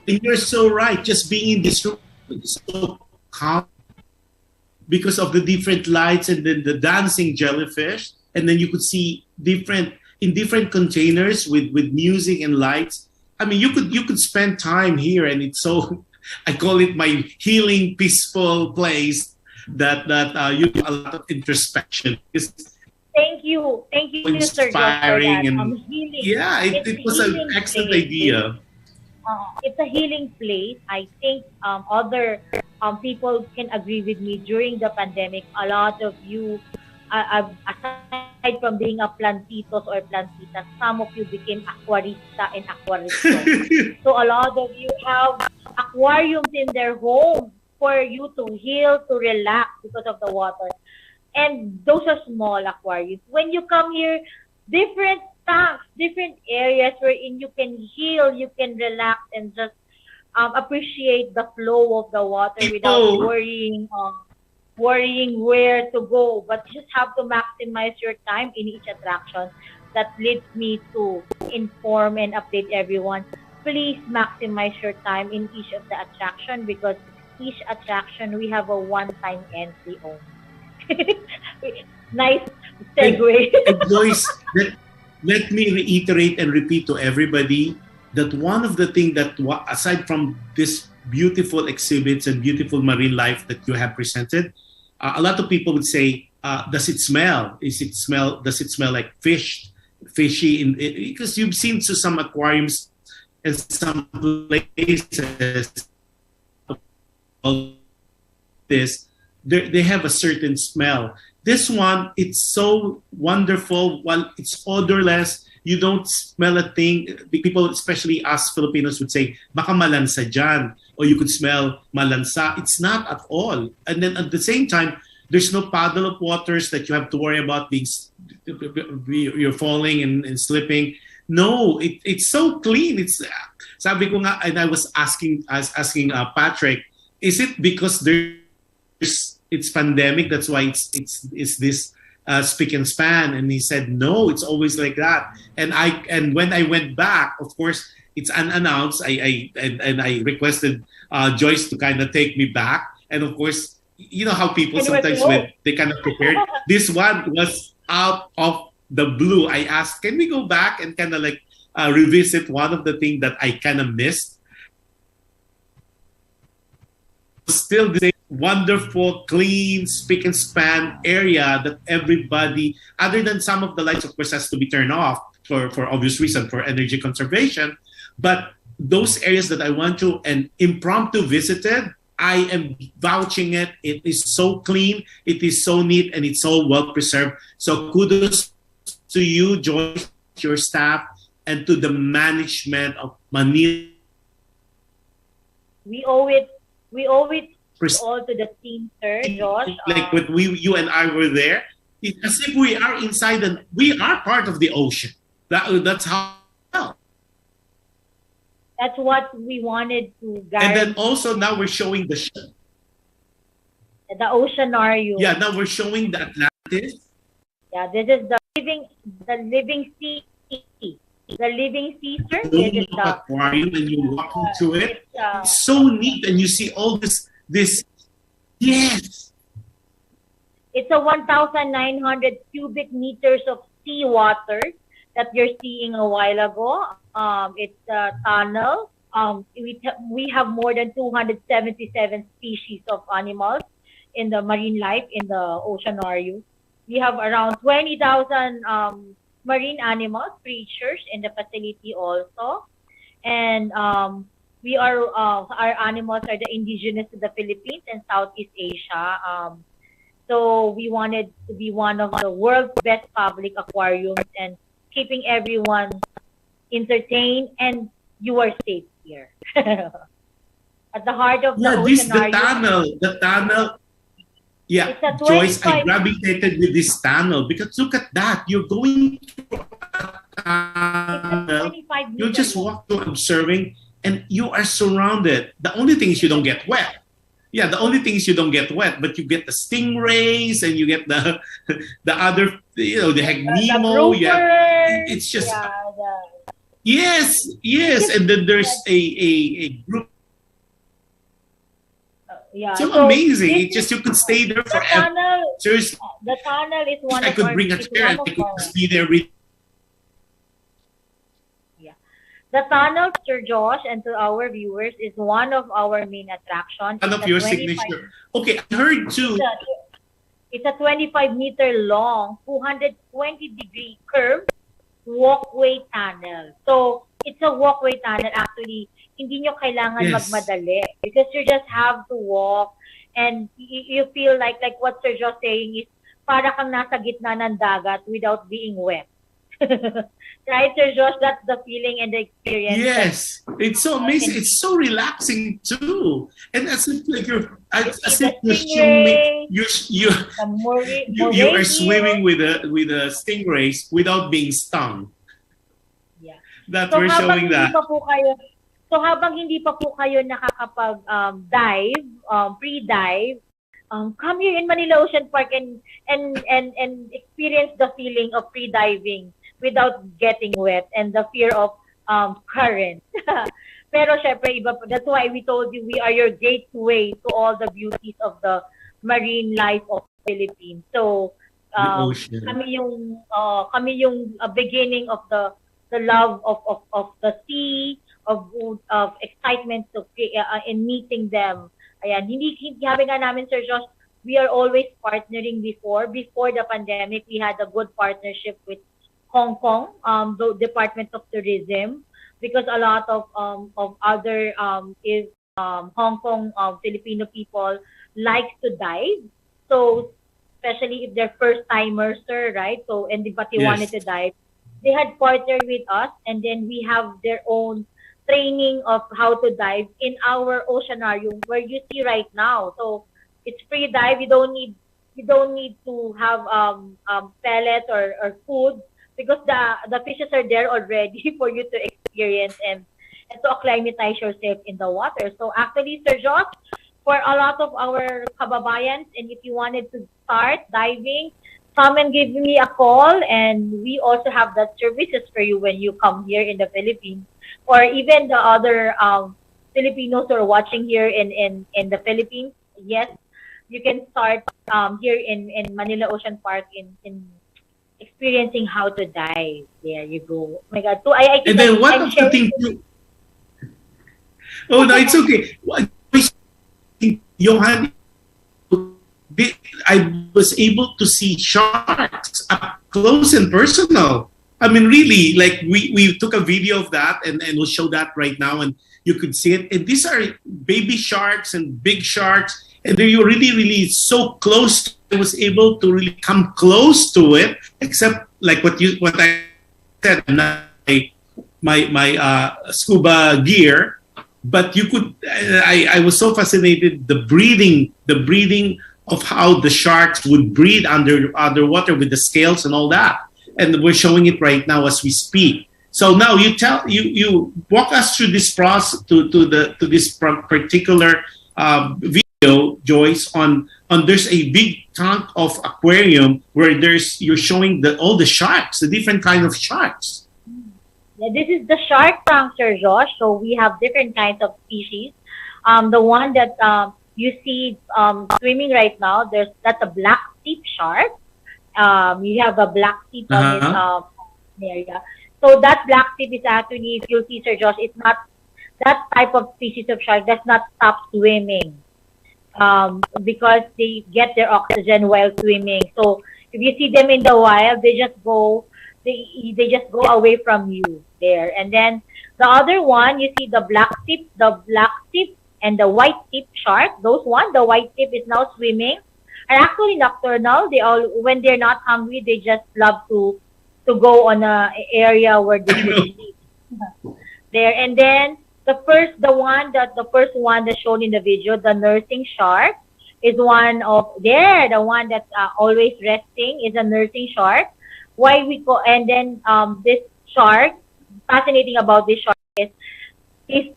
you're so right. Just being in this room is so calm because of the different lights and then the dancing jellyfish. and then you could see different containers with music and lights. I mean, you could spend time here, and it's so I call it my healing, peaceful place that you do a lot of introspection. Thank you, Mr. Josh, for that. And healing. Yeah, it was an excellent idea. It's a healing place. I think other people can agree with me. During the pandemic, a lot of you, aside from being a plantitos or plantitas, some of you became aquarista and aquaristo. So a lot of you have aquariums in their home for you to heal, to relax because of the water. And those are small aquariums. When you come here, different tanks, different areas wherein you can heal, you can relax, and just appreciate the flow of the water without worrying where to go. But you just have to maximize your time in each attraction. That leads me to inform and update everyone. Please maximize your time in each of the attraction, because each attraction we have a one-time entry only. Nice segue. And Joyce, let me reiterate and repeat to everybody that one of the things that, aside from this beautiful exhibits and beautiful marine life that you have presented, a lot of people would say, does it smell? Does it smell like fishy? Because you've seen to some aquariums and some places they have a certain smell. This one, it's so wonderful. While it's odorless, you don't smell a thing. People, especially us Filipinos, would say, baka malansa dyan, or you could smell malansa. It's not at all. And then at the same time, there's no puddle of waters that you have to worry about you're falling and slipping. No, it's so clean. Sabi ko nga, and I was asking Patrick, is it because it's pandemic, that's why it's this spick and span? And he said no, it's always like that. And when I went back, of course it's unannounced, I requested Joyce to kind of take me back, and of course you know how people sometimes when they kind of prepared, this one was out of the blue. I asked, can we go back and kind of like revisit one of the things that I kind of missed? Still the same wonderful, clean, spick and span area that everybody, other than some of the lights, of course, has to be turned off for obvious reason, for energy conservation. But those areas that I went to and impromptu visited, I am vouching it. It is so clean, it is so neat, and it's so well preserved. So kudos to you, Joyce, your staff, and to the management of Manila. We owe it all to the team, sir, Josh. Like when you and I were there, it's as if we are inside and we are part of the ocean. That's how. That's what we wanted to guide. And then also now we're showing the OCEANARIUM. Yeah, now we're showing the Atlantis. Yeah, this is the living sea. The living sea, sir. This is the aquarium, and you walk into it. It's so neat, and you see all this. Yes. It's a 1,900 cubic meters of seawater that you're seeing a while ago. It's a tunnel. We have more than 277 species of animals in the marine life in the OCEANARIUM. We have around 20,000 marine animals, creatures in the facility also. And our animals are the indigenous to the Philippines and Southeast Asia. So we wanted to be one of the world's best public aquariums and keeping everyone entertained, and you are safe here. At the heart of the OCEANARIUM. The tunnel. Yeah, Joyce, I gravitated with this tunnel because look at that. You're going through a tunnel. You just walk through observing, and you are surrounded. The only thing is you don't get wet. Yeah, the only thing is you don't get wet, but you get the stingrays and you get the other, the heck Nemo. It's just yes, and then there's a group. Yeah. So So amazing. this It's just you could stay there the forever. tunnel. Seriously, The tunnel is one I of could our. bring a Is chair one and of I could our. just be there with Yeah. The tunnel, Sir Josh, and to our viewers, is one of our main attractions. one It's of a your 25. signature. Okay, I heard too. It's a 25-meter long, 220-degree curve walkway tunnel. So, it's a walkway tunnel. Actually, hindi nyo kailangan Yes. magmadali because you just have to walk and you feel like what Sir Josh saying is para kang nasa gitna ng dagat without being wet. Right, Sir Josh? That's the feeling and the experience. Yes, it's so amazing. It's so relaxing too, and as if like as if you're swimming, you are swimming with a stingrays without being stung. Yeah. That So we're showing that. habang hindi pa po kayo nakakapag dive, pre-dive, come here in Manila Ocean Park and experience the feeling of pre-diving without getting wet and the fear of current. Pero syempre iba, that's why we told you we are your gateway to all the beauties of the marine life of Philippines. So kami yung beginning of the love of the sea, of excitement to in meeting them. Ayan, hindi sabi nga namin, Sir Josh, we are always partnering before the pandemic. We had a good partnership with Hong Kong, the Department of Tourism, because a lot of other Hong Kong Filipino people like to dive. So especially if they're first timers, sir, right? So and but they wanted to dive, they had partnered with us, and then we have their own training of how to dive in our oceanarium where you see right now. So it's free dive. You don't need to have pellets or food because the fishes are there already for you to experience and to acclimatize yourself in the water. So actually, Sir Josh, for a lot of our kababayans, and if you wanted to start diving, come and give me a call, and we also have that services for you when you come here in the Philippines, or even the other Filipinos who are watching here in the Philippines. Yes, you can start here in Manila Ocean Park in experiencing how to dive. There you go. Oh my God. So I think and then one of the things you... Oh no, it's okay. Johan, I was able to see sharks up close and personal. I mean, really, like we took a video of that and we'll show that right now, and you could see it. And these are baby sharks and big sharks, and they're really so close. I was able to really come close to it, except like what I said, my scuba gear. But you could, I was so fascinated the breathing of how the sharks would breathe underwater with the scales and all that. And we're showing it right now as we speak. So now you walk us through this process to this particular video, Joyce, on there's a big tank of aquarium where you're showing all the sharks, the different kind of sharks. Yeah, this is the shark tank, Sir Josh. So we have different kinds of species. The one that you see swimming right now, that's a black tip shark. You have a black tip on this area. So that black tip is actually, if you'll see, Sir Josh, it's not that type of species of shark does not stop swimming because they get their oxygen while swimming. So if you see them in the wild, they just go away from you there. And then the other one, you see the black tip and the white tip shark. The white tip is now swimming. And actually nocturnal, when they're not hungry, they just love to go on a area where they can sleep. There. And then the first one that's shown in the video, the nursing shark, is one the one that's always resting is a nursing shark. And then this shark, fascinating about this shark is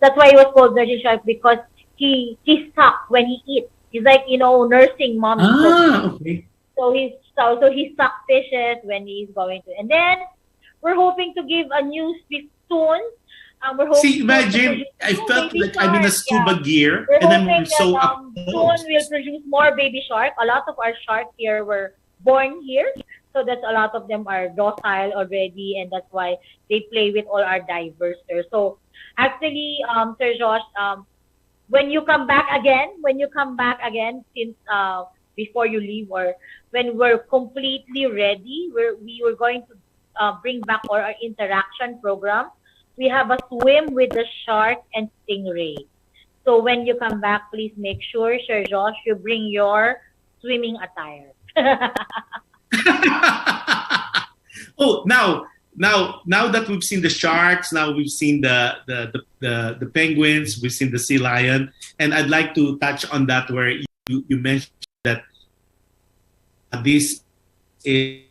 that's why he was called nursing shark, because he sucks when he eats. He's like, nursing mommy. Okay. So he sucks fishes when he's going to. And then we're hoping to give a news soon We're hoping See, to imagine, produce I more felt baby like I'm in a sharks. Yeah. scuba gear We're and hoping I'm that so up soon close. we'll produce more baby shark. A lot of our sharks here were born here, so that's a lot of them are docile already, and that's why they play with all our divers there. So actually, Sir Josh, when you come back again, since before you leave or when we're completely ready, we were going to bring back our interaction program. We have a swim with the shark and stingray. So when you come back, please make sure, Sir Josh, you bring your swimming attire. Oh, now that we've seen the sharks, now we've seen the penguins, we've seen the sea lion, and I'd like to touch on that where you mentioned that this is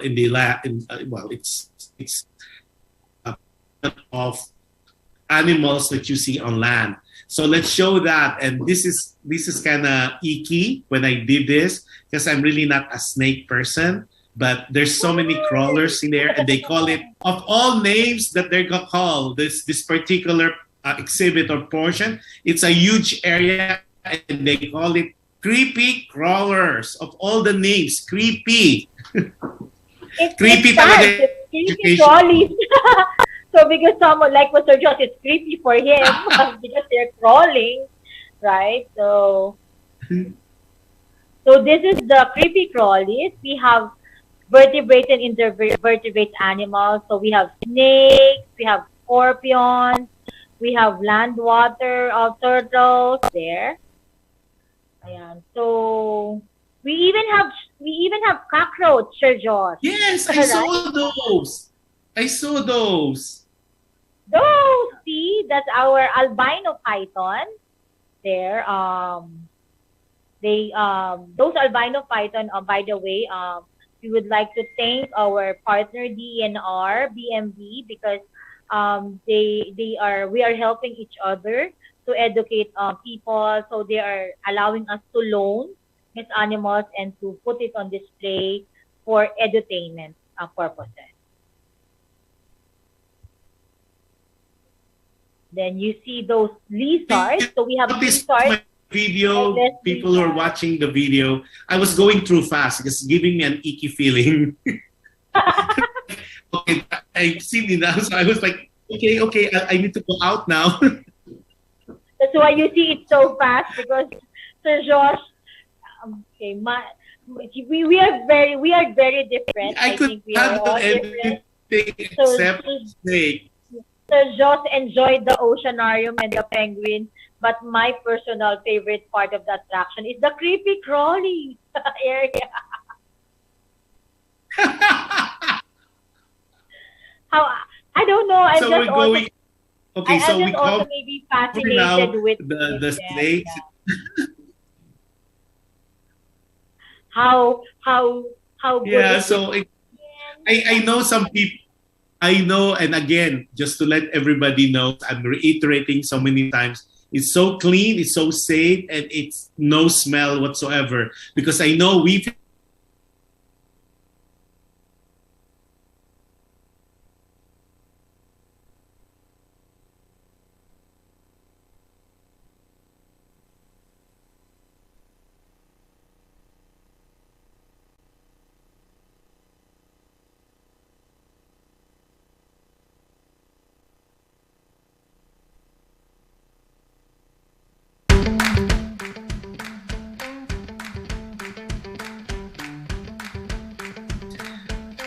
in the well, it's of animals that you see on land. So let's show that. And this is kind of icky when I did this because I'm really not a snake person. But there's so many crawlers in there, and they call it, of all names that they're gonna call this particular exhibit or portion, it's a huge area, and they call it creepy crawlers. Of all the names, creepy. Creepy talaga. It's creepy trolleys. So because someone like Mr. Josh, it's creepy for him because they're crawling, right? So this is the creepy crawlies. We have vertebrate and invertebrate animals. So we have snakes, we have scorpions, we have land water turtles there. Ayan. So we even have cockroach, Sir Josh. Yes, I saw those. I saw those. Those, see, that's our albino python. There, those albino python. By the way, we would like to thank our partner DNR BMV because we are helping each other to educate people. So they are allowing us to loan these animals and to put it on display for edutainment purposes. Then you see those lizards. So we have lizards. Video, people who are watching the video, I was going through fast. It's giving me an icky feeling. Okay, I've seen it now, so I was like, okay, I need to go out now. That's why you see it so fast because Sir Josh, okay, we are very different. I could think we are handle all anything different. except snake. Sir Josh enjoyed the Oceanarium and the penguin, but my personal favorite part of the attraction is the creepy crawly area. How I don't know. I'm So just we're going. Okay, so I'm we just also cover maybe now fascinated with the snakes. Yeah. How good Yeah, is so it? I know some people. I know, and again, just to let everybody know, I'm reiterating so many times, it's so clean, it's so safe, and it's no smell whatsoever. Because I know we've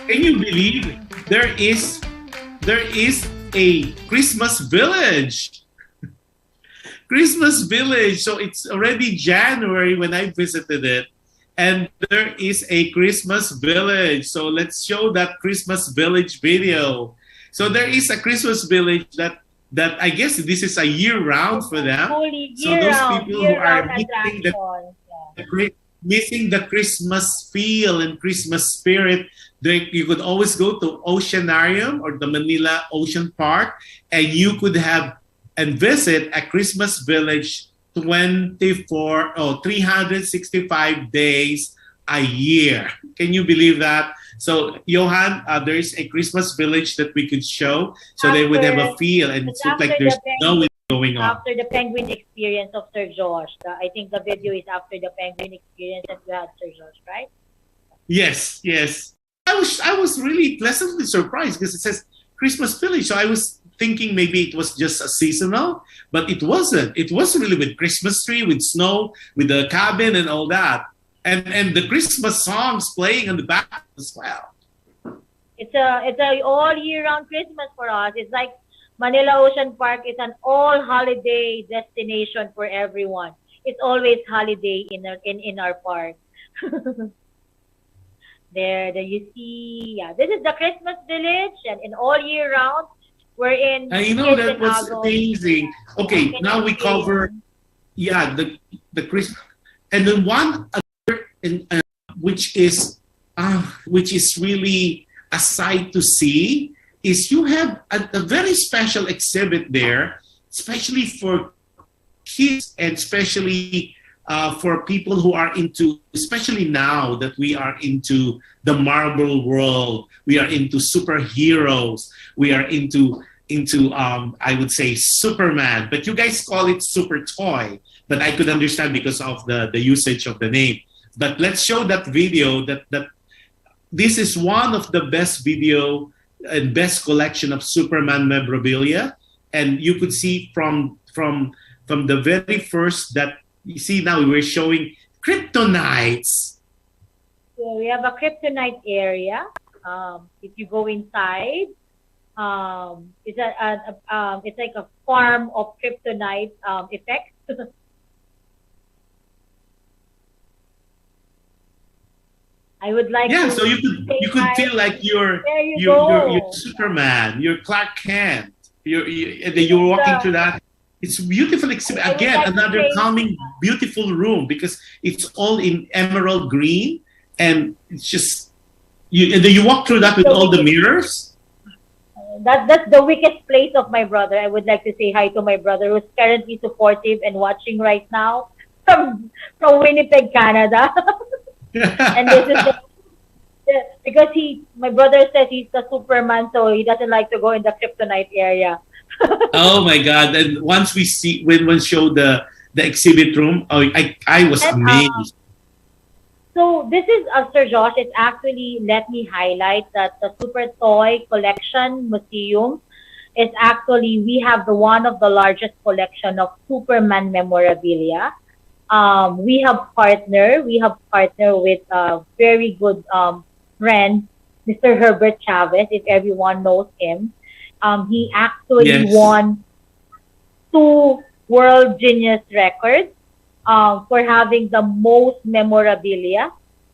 Can you believe there is a Christmas village? Christmas village. So it's already January when I visited it. And there is a Christmas village. So let's show that Christmas village video. So there is a Christmas village that I guess this is a year round for them. So those people who are missing the Christmas feel and Christmas spirit, you could always go to Oceanarium or the Manila Ocean Park, and you could have and visit a Christmas village 365 days a year. Can you believe that? So, Johan, there is a Christmas village that we could show, so they would have a feel and it looks like there's snow going on. After the penguin experience of Sir Josh, I think the video is after the penguin experience that we had, Sir Josh, right? Yes, yes. I was really pleasantly surprised because it says Christmas village. So I was thinking maybe it was just a seasonal, but it wasn't. It was really with Christmas tree, with snow, with the cabin and all that. And the Christmas songs playing in the back as well. It's a all year round Christmas for us. It's like Manila Ocean Park is an all holiday destination for everyone. It's always holiday in our park. There you see. Yeah, this is the Christmas village, and in all year round, we're in. I know that was amazing. Okay, now we cover, the Christmas, and then one other, which is really a sight to see, is you have a very special exhibit there, especially for kids and especially for people who are into, especially now that we are into the Marvel world, we are into superheroes, we are into I would say Superman, but you guys call it Super Toy, but I could understand because of the usage of the name. But let's show that video. That this is one of the best video and best collection of Superman memorabilia, and you could see from the very first that you see now we're showing kryptonites. So we have a kryptonite area. If you go inside, it's like a farm of kryptonite effect. I would like to so you could feel like you're Superman, you're Clark Kent, and then you're walking through that. It's beautiful exhibit. Again, another calming, beautiful room because it's all in emerald green, and it's just and then you walk through that with all the mirrors. That's the weakest place of my brother. I would like to say hi to my brother who's currently supportive and watching right now from Winnipeg, Canada. And this is because my brother says he's the Superman, so he doesn't like to go in the kryptonite area. Oh my God! And once we see when show the exhibit room, I was amazed. So this is Sir Josh. It's actually, let me highlight that the Super Toy Collection Museum is actually, we have one of the largest collection of Superman memorabilia. We have partnered with a very good friend, Mr. Herbert Chavez, if everyone knows him. He actually won 2 World Genius records for having the most memorabilia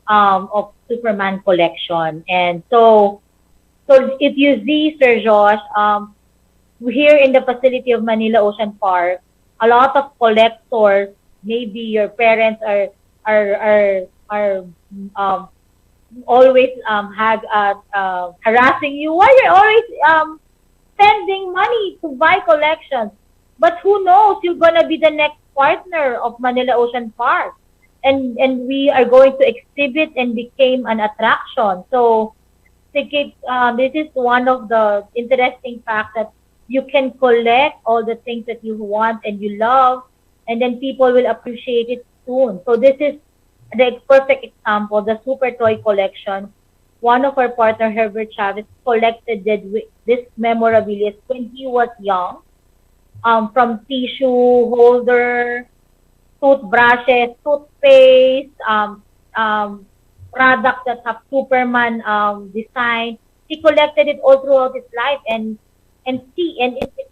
of Superman collection. And so if you see, Sir Josh, here in the facility of Manila Ocean Park, a lot of collectors, maybe your parents are always harassing you. Why you're always spending money to buy collections? But who knows, you're gonna be the next partner of Manila Ocean Park, and we are going to exhibit and become an attraction. So this is one of the interesting facts that you can collect all the things that you want and you love, and then people will appreciate it soon. So this is the perfect example, the Super Toy Collection. One of our partner, Herbert Chavez, collected this memorabilia when he was young. From tissue holder, toothbrushes, toothpaste, products that have Superman design. He collected it all throughout his life, and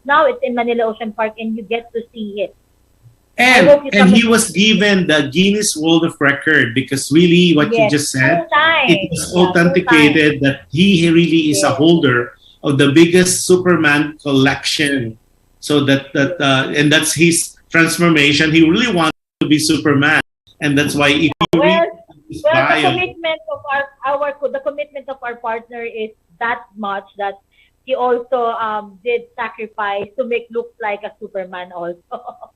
now it's in Manila Ocean Park, and you get to see it. And he was given the Guinness World of Record because really what you just said, it was authenticated that he really is a holder of the biggest Superman collection. So and that's his transformation. He really wanted to be Superman, and that's why if you read his bio, the commitment of our partner is that much that he also did sacrifice to look like a Superman also.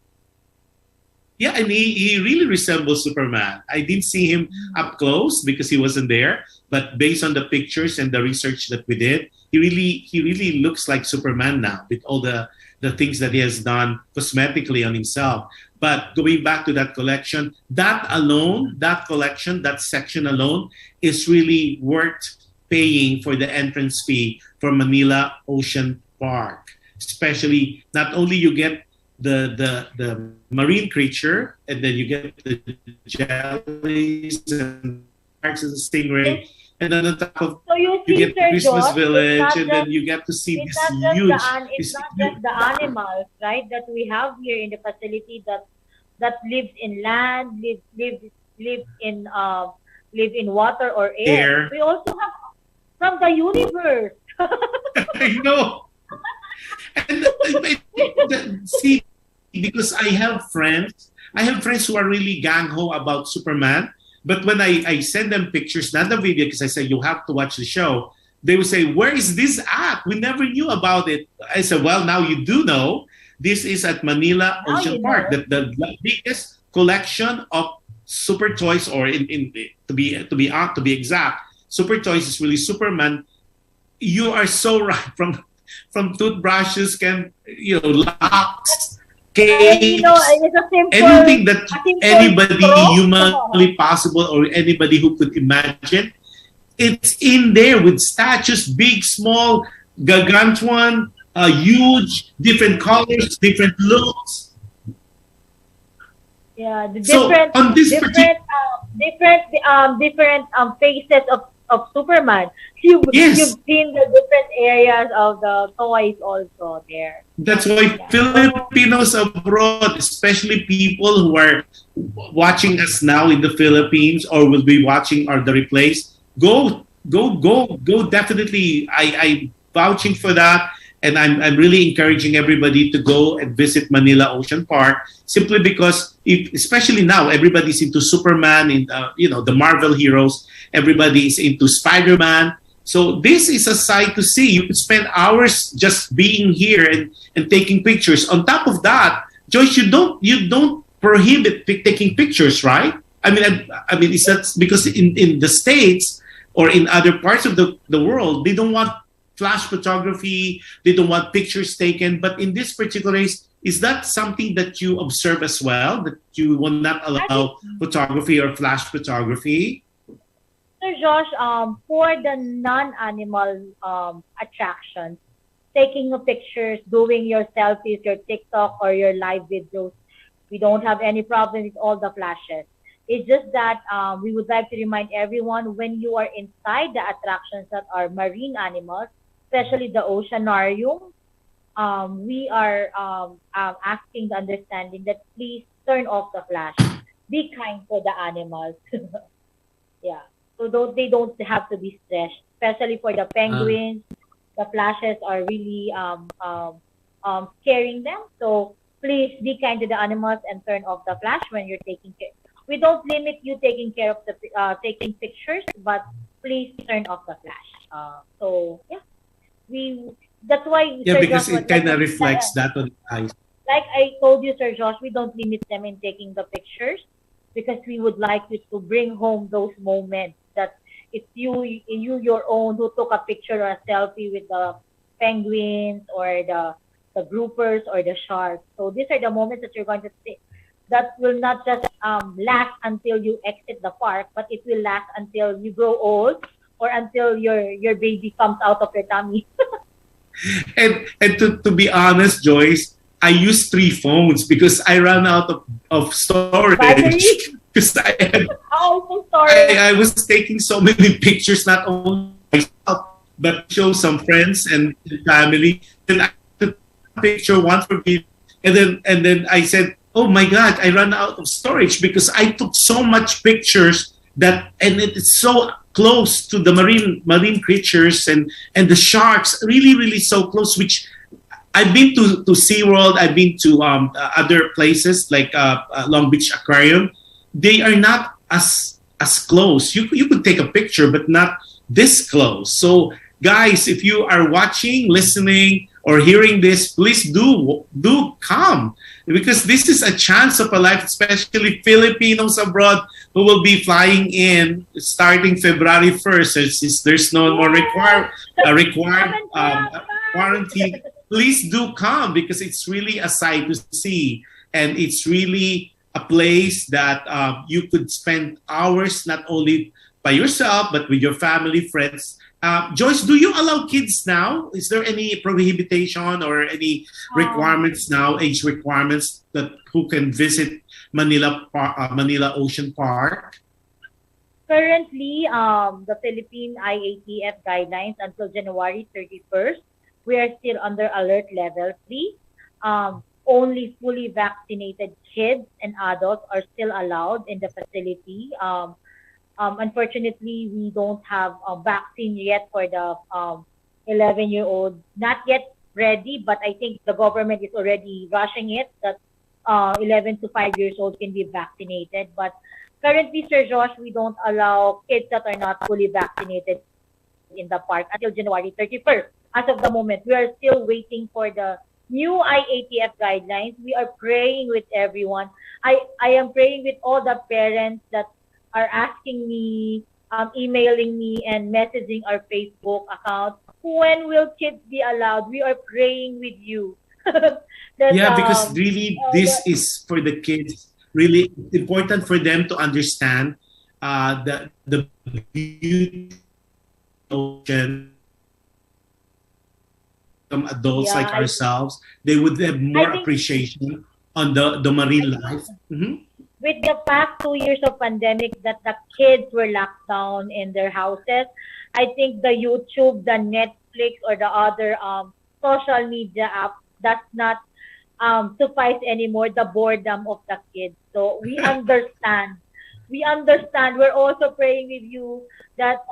Yeah, and he really resembles Superman. I didn't see him up close because he wasn't there, but based on the pictures and the research that we did, he really looks like Superman now with all the things that he has done cosmetically on himself. But going back to that collection, that alone, that collection, that section alone is really worth paying for the entrance fee for Manila Ocean Park. Especially, not only you get the marine creature, and then you get the jellies and sharks and the stingray, and then on top of So you you see, get Sir Christmas Josh, village, and then you get to see it's this not huge. it's not just the animals, right, that we have here in the facility that lives in land, lives in water or air. We also have from the universe. I know. And see, because I have friends who are really gang-ho about Superman. But when I send them pictures, not the video, because I say you have to watch the show, they will say, "Where is this at? We never knew about it." I said, "Well, now you do know. This is at Manila Ocean Park, the biggest collection of super toys, or to be exact, super toys is really Superman. You are so right. From toothbrushes, locks, cakes, anything that anybody humanly possible or anybody who could imagine, it's in there with statues, big, small, gargantuan, huge, different colors, different looks. Yeah, the different, on this different faces of Superman. You've seen the different areas of the toys also there. That's why Filipinos abroad, especially people who are watching us now in the Philippines or will be watching the replays, go definitely. I'm vouching for that, and I'm really encouraging everybody to go and visit Manila Ocean Park, simply because especially now everybody's into Superman, in the Marvel heroes, everybody is into Spider-Man. So this is a sight to see. You could spend hours just being here and taking pictures. On top of that, Joyce, you don't prohibit taking pictures, right? I mean, is that because in the States or in other parts of the world, they don't want flash photography, they don't want pictures taken. But in this particular case, is that something that you observe as well, that you will not allow photography or flash photography? Sir Josh, for the non-animal attractions, taking of pictures, doing your selfies, your TikTok or your live videos, we don't have any problem with all the flashes. It's just that we would like to remind everyone, when you are inside the attractions that are marine animals, especially the OCEANARIUM, we are asking the understanding that please turn off the flash. Be kind for the animals. Yeah. So they don't have to be stressed, especially for the penguins. The flashes are really scaring them. So please be kind to the animals and turn off the flash when you're taking care. We don't limit you taking care of the taking pictures, but please turn off the flash. So yeah, that's why. Yeah, Sir because Josh, it kind of reflects that on the eyes. Like I told you, Sir Josh, we don't limit them in taking the pictures because we would like you to bring home those moments that it's you your own who took a picture or a selfie with the penguins or the groupers or the sharks. So these are the moments that you're going to see that will not just last until you exit the park, but it will last until you grow old or until your baby comes out of your tummy. And to be honest, Joyce, I use 3 phones because I ran out of storage. Because I was taking so many pictures, not only myself, but show some friends and family. And I took a picture, one for me, and then I said, "Oh my God, I ran out of storage because I took so much pictures and it's so close to the marine creatures and the sharks, really, really so close." Which I've been to SeaWorld, I've been to other places like Long Beach Aquarium. They are not as close. You could take a picture, but not this close. So guys, if you are watching, listening, or hearing this, please do come, because this is a chance of a life, especially Filipinos abroad who will be flying in starting February 1st. Since there's no more required quarantine, please do come, because it's really a sight to see, and it's really a place that you could spend hours not only by yourself but with your family, friends. Joyce, do you allow kids now? Is there any prohibition or any requirements now, age requirements, that who can visit Manila Ocean Park? Currently, the Philippine IATF guidelines until January 31st, we are still under alert level 3. Only fully vaccinated kids and adults are still allowed in the facility. Unfortunately, we don't have a vaccine yet for the 11-year-old. Not yet ready, but I think the government is already rushing it, that 11 to 5 years old can be vaccinated. But currently, Sir Josh, we don't allow kids that are not fully vaccinated in the park until January 31st. As of the moment, we are still waiting for the new IATF guidelines. We are praying with everyone. I am praying with all the parents that are asking me, emailing me, and messaging our Facebook account. When will kids be allowed? We are praying with you. Because really, this is for the kids. Really important for them to understand the beauty of the ocean. Some adults like ourselves, they would have more appreciation on the marine life. Mm-hmm. With the past 2 years of pandemic that the kids were locked down in their houses, I think the YouTube, the Netflix, or the other social media app does not suffice anymore the boredom of the kids. So we understand. We understand. We're also praying with you that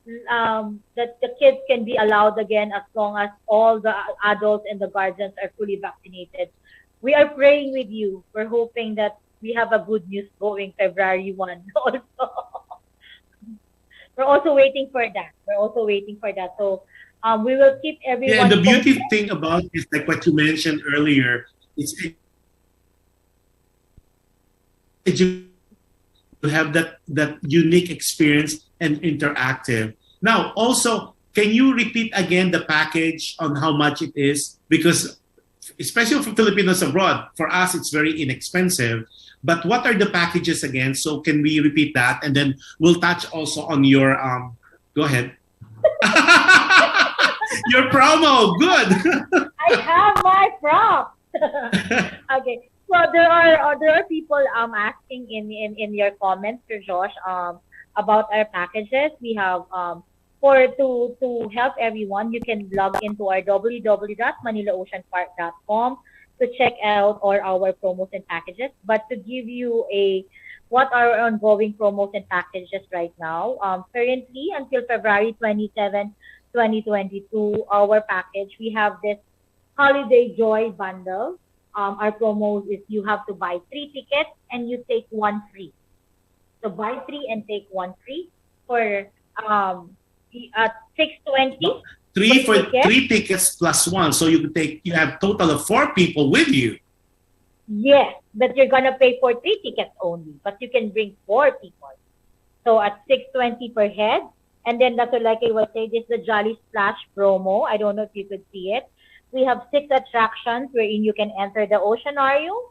that the kids can be allowed again as long as all the adults and the guardians are fully vaccinated. We are praying with you. We're hoping that we have a good news going February 1 also. We're also waiting for that. So we will keep everyone. Yeah, and the beauty thing about it is like what you mentioned earlier, it's you have that unique experience and interactive. Now, also, can you repeat again the package on how much it is? Because especially for Filipinos abroad, for us, it's very inexpensive. But what are the packages again? So can we repeat that? And then we'll touch also on your, go ahead. Your promo, good. I have my prop. Okay, so there are people asking in your comments, Sir Josh, about our packages. We have to help everyone, you can log into our www.manilaoceanpark.com to check out all our promos and packages. But to give you what are our ongoing promos and packages right now, currently until February 27, 2022, our package, we have this Holiday Joy bundle. Our promos is you have to buy 3 tickets and you take 1 free. So buy 3 and take 1 free for $620. 3 tickets plus 1, so you have total of 4 people with you. Yes, but you're gonna pay for 3 tickets only, but you can bring 4 people. So at $620 per head, and then that's what, like I was saying, this is the Jolly Splash promo. I don't know if you could see it. We have 6 attractions wherein you can enter the Oceanarium,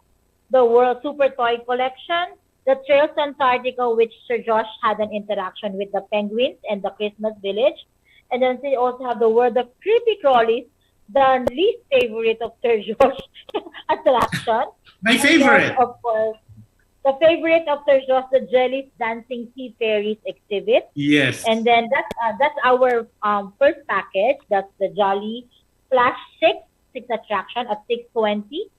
the World Super Toy Collection, the Trails Antarctica, which Sir Josh had an interaction with the penguins and the Christmas Village. And then they also have the World of Creepy Crawlies, the least favorite of Sir Josh attraction. My favorite. Then, of course, the favorite of Sir Josh, the Jelly's Dancing Sea Fairies exhibit. Yes. And then that's our first package. That's the Jolly Flash 6 attraction at $620.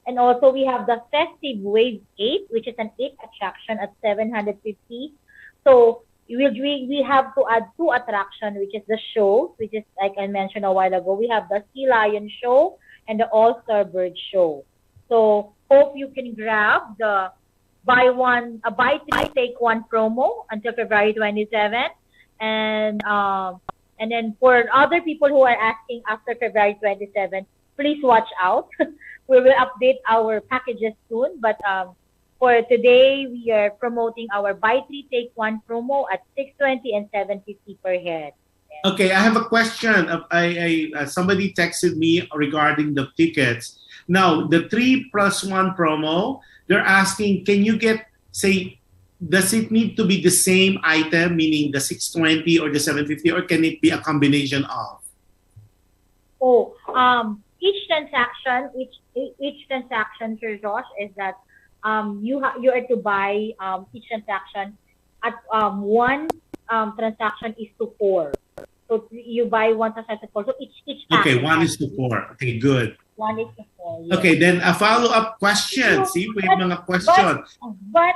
And also we have the Festive Wave 8, which is an 8 attraction at $750. So we have to add 2 attractions, which is the show, which is like I mentioned a while ago. We have the Sea Lion Show and the All-Star Bird Show. So hope you can grab the buy 3 take 1 promo until February 27. And And then for other people who are asking after February 27, please watch out. We will update our packages soon. But for today, we are promoting our buy three, take one promo at 620 and 750 per head. Okay, I have a question. Somebody texted me regarding the tickets. Now, the 3+1 promo, they're asking, can you get, say, does it need to be the same item, meaning the 620 or the 750, or can it be a combination of? Oh, each transaction, Sir Josh, is that you are to buy each transaction at one transaction is to 4. So you buy one transaction to 4. So each okay, 1 is to 4. Okay, good. 1 is to 4. Yes. Okay, then a follow-up question. See, we have mga question. But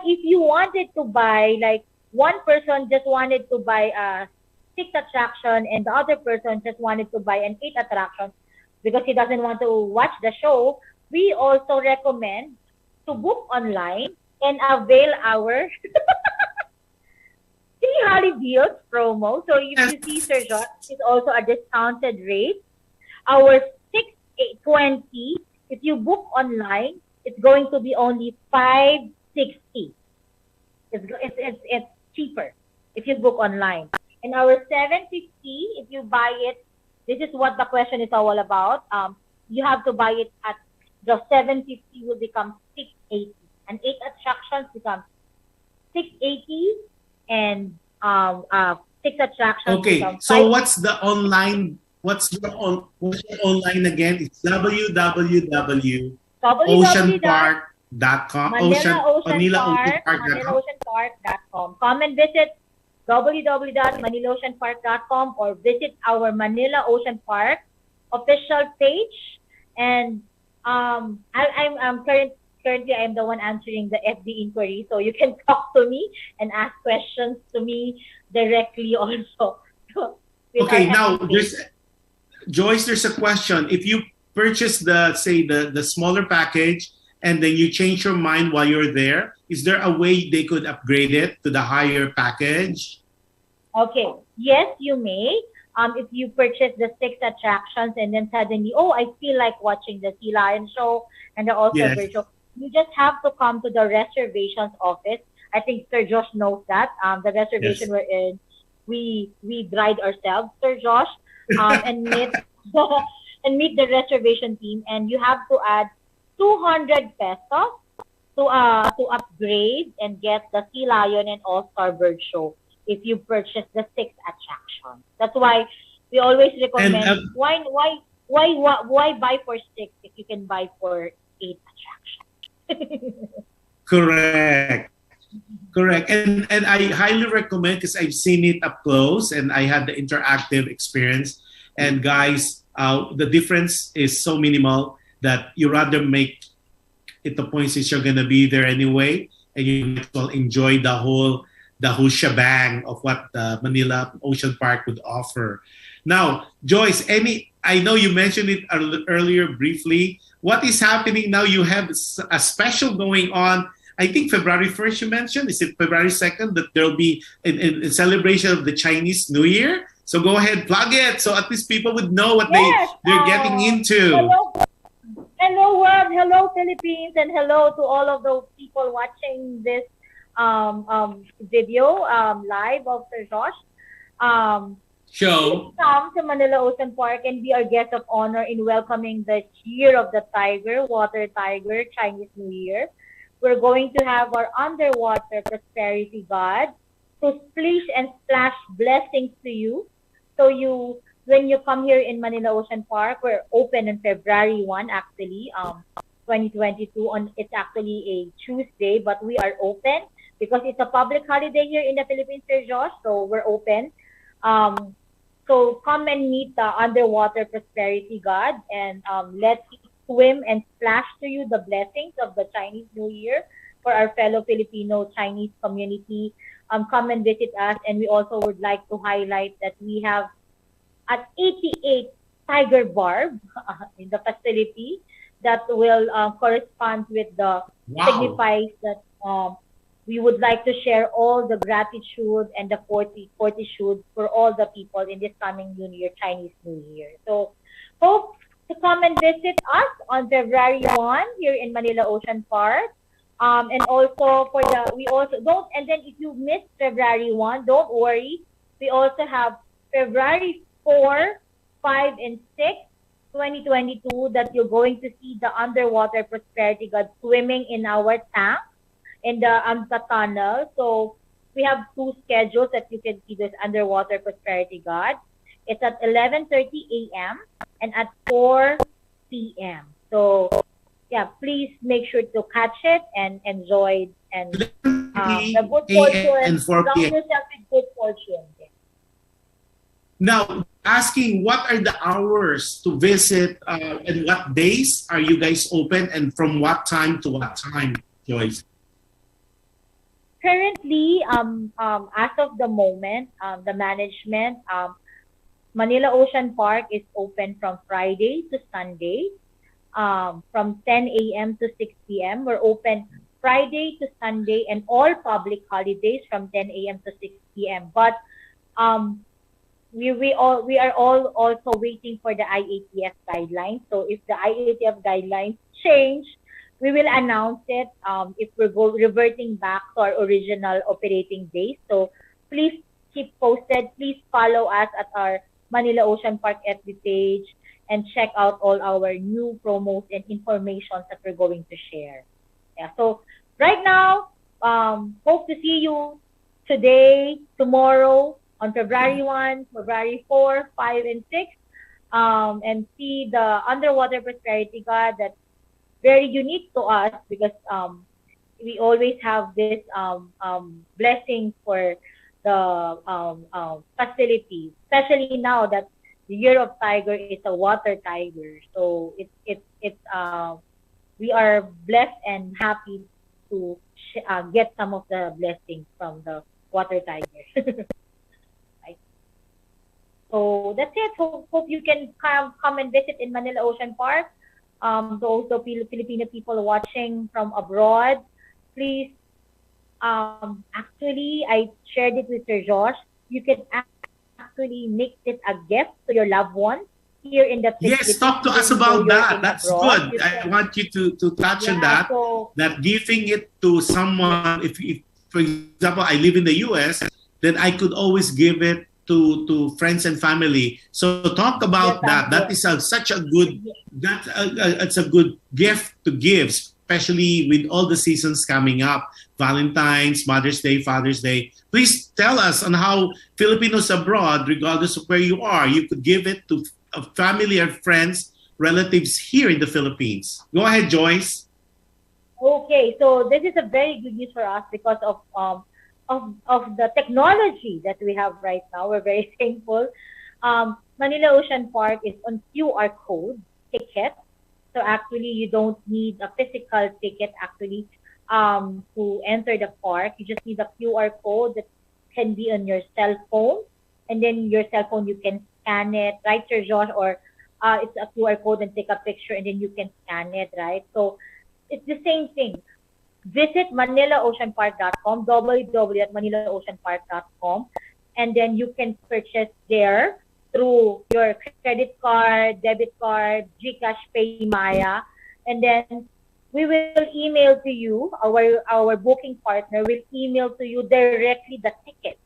if you wanted to buy, like one person just wanted to buy a 6 attraction and the other person just wanted to buy an 8 attraction because he doesn't want to watch the show, we also recommend to book online and avail our Holly Deals promo. So if you see, Sir Josh, it's also a discounted rate. Our 620, if you book online, it's going to be only 560. It's cheaper if you book online. And our 750, if you buy it, this is what the question is all about. You have to buy it at the 750 will become 680, and 8 attractions become 680, and 6 attractions. Okay, become so what's the online? What's your online again? It's www.oceanpark.com. ManilaOceanPark.com. Come and visit www.manilaoceanpark.com or visit our Manila Ocean Park official page. And I'm currently I'm the one answering the FB inquiry, so you can talk to me and ask questions to me directly also. Okay, now Joyce, there's a question. If you purchase the smaller package and then you change your mind while you're there, is there a way they could upgrade it to the higher package? Okay, yes, you may. If you purchase the 6 attractions and then suddenly, oh, I feel like watching the Sea Lion show and the All-Star Bird show, you just have to come to the reservations office. I think Sir Josh knows that. The reservation we're in, we dried ourselves, Sir Josh, and meet the reservation team, and you have to add 200 pesos to upgrade and get the Sea Lion and All-Star Bird show if you purchase the 6 attractions. That's why we always recommend why buy for 6 if you can buy for 8 attractions. Correct. And I highly recommend, because I've seen it up close and I had the interactive experience. And guys, the difference is so minimal that you rather make it a point since you're gonna be there anyway, and you might as well enjoy the whole shebang of what the Manila Ocean Park would offer. Now, Joyce, I know you mentioned it earlier briefly. What is happening now? You have a special going on. I think February 1st you mentioned. Is it February 2nd that there'll be a celebration of the Chinese New Year? So go ahead, plug it, so at least people would know what they're getting into. Hello world, hello Philippines, and hello to all of those people watching this video live of Sir Josh. Show. Please come to Manila Ocean Park and be our guest of honor in welcoming the Year of the Tiger, Water Tiger, Chinese New Year. We're going to have our underwater prosperity god to splish and splash blessings to you. So when you come here in Manila Ocean Park, we're open on February 1, actually, 2022. It's actually a Tuesday, but we are open because it's a public holiday here in the Philippines, Sir Josh. So we're open. So come and meet the underwater prosperity god, and let's swim and splash to you the blessings of the Chinese New Year for our fellow Filipino Chinese community. Come and visit us, and we also would like to highlight that we have an 88 tiger barb in the facility that will correspond with the signifies that we would like to share all the gratitude and the fortitude for all the people in this coming New Year, Chinese New Year. So hope to come and visit us on February 1 here in Manila Ocean Park. And also for the, we also don't, and then if you missed February 1, don't worry. We also have February 4, 5, and 6, 2022, that you're going to see the underwater prosperity god swimming in our tank in the Amta Tunnel. So we have two schedules that you can see this underwater prosperity god. It's at 11:30 a.m. and at 4 p.m. So yeah, please make sure to catch it and enjoy it. And the good fortune, and 4 surround p.m. yourself with good fortune. Now, asking what are the hours to visit and what days are you guys open and from what time to what time, Joyce? Currently, as of the moment, the management, Manila Ocean Park is open from Friday to Sunday, from 10 a.m. to 6 p.m. We're open Friday to Sunday and all public holidays from 10 a.m. to 6 p.m. But we are all also waiting for the IATF guidelines. So if the IATF guidelines change, we will announce it if we're reverting back to our original operating days. So please keep posted. Please follow us at our Manila Ocean Park FB page and check out all our new promos and information that we're going to share. Yeah. So right now, hope to see you today, tomorrow, on February 1, February 4, 5, and 6, and see the underwater prosperity god that's very unique to us because we always have this blessing for the facilities, especially now that the Year of Tiger is a water tiger. So we are blessed and happy to get some of the blessings from the water tiger. So that's it. Hope you can come and visit in Manila Ocean Park. So also Filipino people watching from abroad, please. Actually, I shared it with Sir Josh. You can actually make it a gift to your loved ones here in the Philippines. Yes, talk to us about that. That's abroad. Good. I want you to touch on that. So, that giving it to someone, if for example, I live in the US, then I could always give it to friends and family. So talk about that. That is such a good, it's a good gift to give, especially with all the seasons coming up, Valentine's, Mother's Day, Father's Day. Please tell us on how Filipinos abroad, regardless of where you are, you could give it to family or friends, relatives here in the Philippines. Go ahead, Joyce. Okay, so this is a very good news for us because of the technology that we have right now. We're very thankful. Manila Ocean Park is on QR code ticket. So actually, you don't need a physical ticket actually to enter the park. You just need a QR code that can be on your cell phone. And then your cell phone, you can scan it, right, Sir Josh? Or it's a QR code and take a picture and then you can scan it, right? So it's the same thing. Visit manilaoceanpark.com, www.manilaoceanpark.com, and then you can purchase there through your credit card, debit card, GCash, Paymaya, and then we will email to you, our booking partner will email to you directly the ticket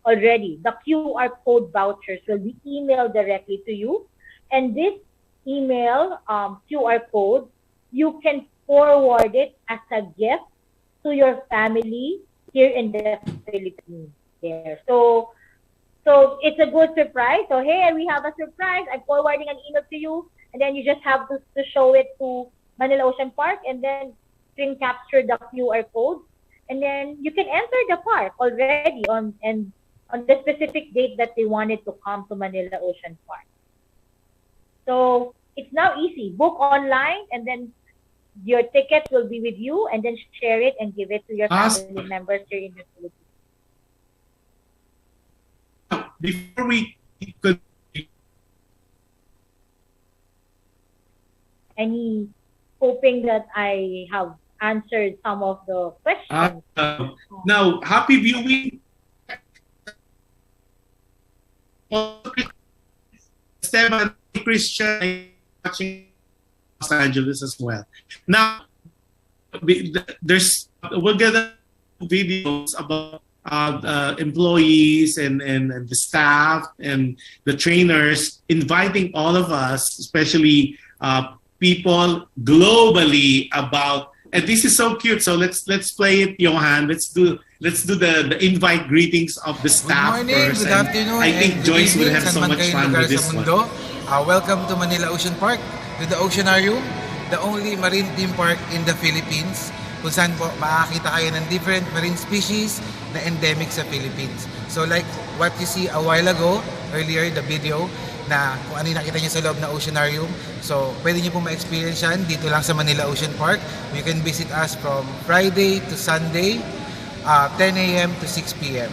already. The QR code vouchers will be emailed directly to you, and this email QR code, you can forward it as a gift to your family here in the Philippines there. So it's a good surprise. So hey, we have a surprise. I'm forwarding an email to you, and then you just have to show it to Manila Ocean Park and then screen capture the QR code, and then you can enter the park already on the specific date that they wanted to come to Manila Ocean Park. So it's now easy. Book online, and then your ticket will be with you, and then share it and give it to your family members here in the Philippines. Before we could hoping that I have answered some of the questions. Now, happy viewing. Esteban, Christian, watching Los Angeles as well. Now, we'll get videos about employees and the staff and the trainers, inviting all of us, especially people globally, about. And this is so cute. So let's play it, Johan. Let's do the invite greetings of the staff. Good morning, first. good afternoon, I think Joyce will have so much fun with this one. Welcome to Manila Ocean Park, to the OCEANARIUM, the only marine theme park in the Philippines, kung saan po makakita kayo ng different marine species na endemic sa Philippines. So like what you see a while ago, earlier, the video, na kung ano yung nakita nyo sa loob na OCEANARIUM. So pwede nyo po ma-experience yan dito lang sa Manila Ocean Park. You can visit us from Friday to Sunday, 10 a.m. to 6 p.m.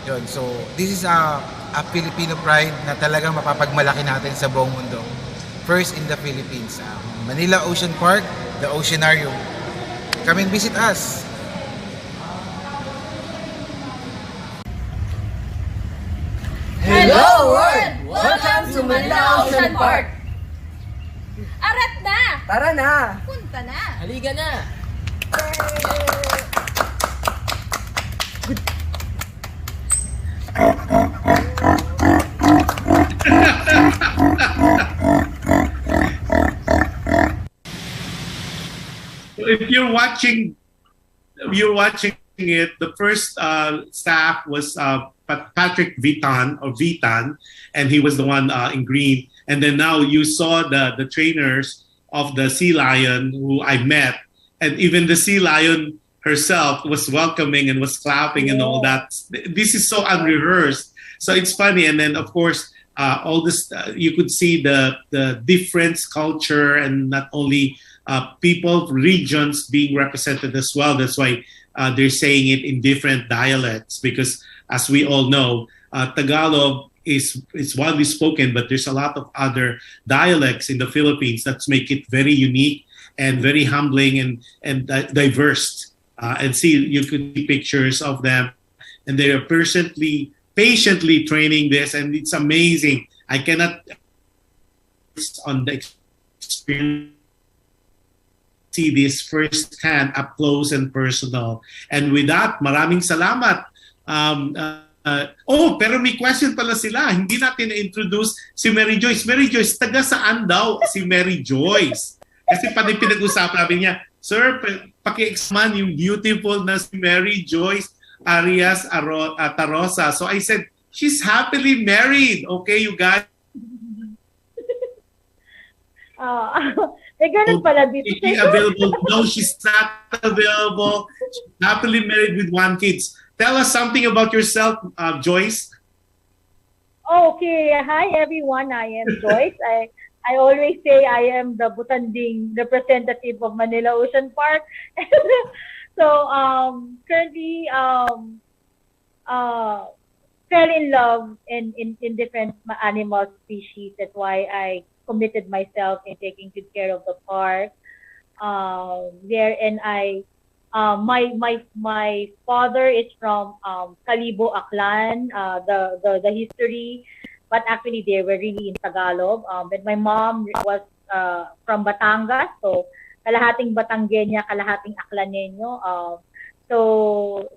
Yun. So this is a Filipino pride na talagang mapapagmalaki natin sa buong mundo. First in the Philippines, Manila Ocean Park, the OCEANARIUM. Come and visit us. Hello world! Welcome to Manila Ocean Park! Arat na! Tara na! Punta na! Halika na! If you're watching it, the first staff was Patrick Vitan, and he was the one in green. And then now you saw the trainers of the Sea Lion who I met, and even the Sea Lion herself was welcoming and was clapping and all that. This is so unrehearsed, so it's funny. And then of course all this you could see the difference culture, and not only people, regions being represented as well. That's why they're saying it in different dialects, because as we all know, Tagalog is widely spoken, but there's a lot of other dialects in the Philippines that make it very unique and very humbling and diverse. And see, you could see pictures of them, and they are patiently training this, and it's amazing. I cannot on the experience see this firsthand, up close and personal. And with that, maraming salamat. Pero may question pala sila. Hindi natin na-introduce si Mary Joyce. Mary Joyce, taga saan daw si Mary Joyce? Kasi pati pinag-usapan namin niya, Sir, paki-explain yung beautiful na si Mary Joyce Arias-Tarroza. So I said, she's happily married. Okay, you guys? Ganun pala dito. Is she available? No, she's not available. She's happily married with 1 kid. Tell us something about yourself, Joyce. Okay. Hi, everyone. I am Joyce. I always say I am the Butanding representative of Manila Ocean Park. So, currently, fell in love in different animal species. That's why I committed myself in taking good care of the park. There, and my father is from Kalibo, Aklan. The history, but actually they were really in Tagalog. But my mom was from Batangas, so kalahating Batangueña, kalahating Aklanenyo. So,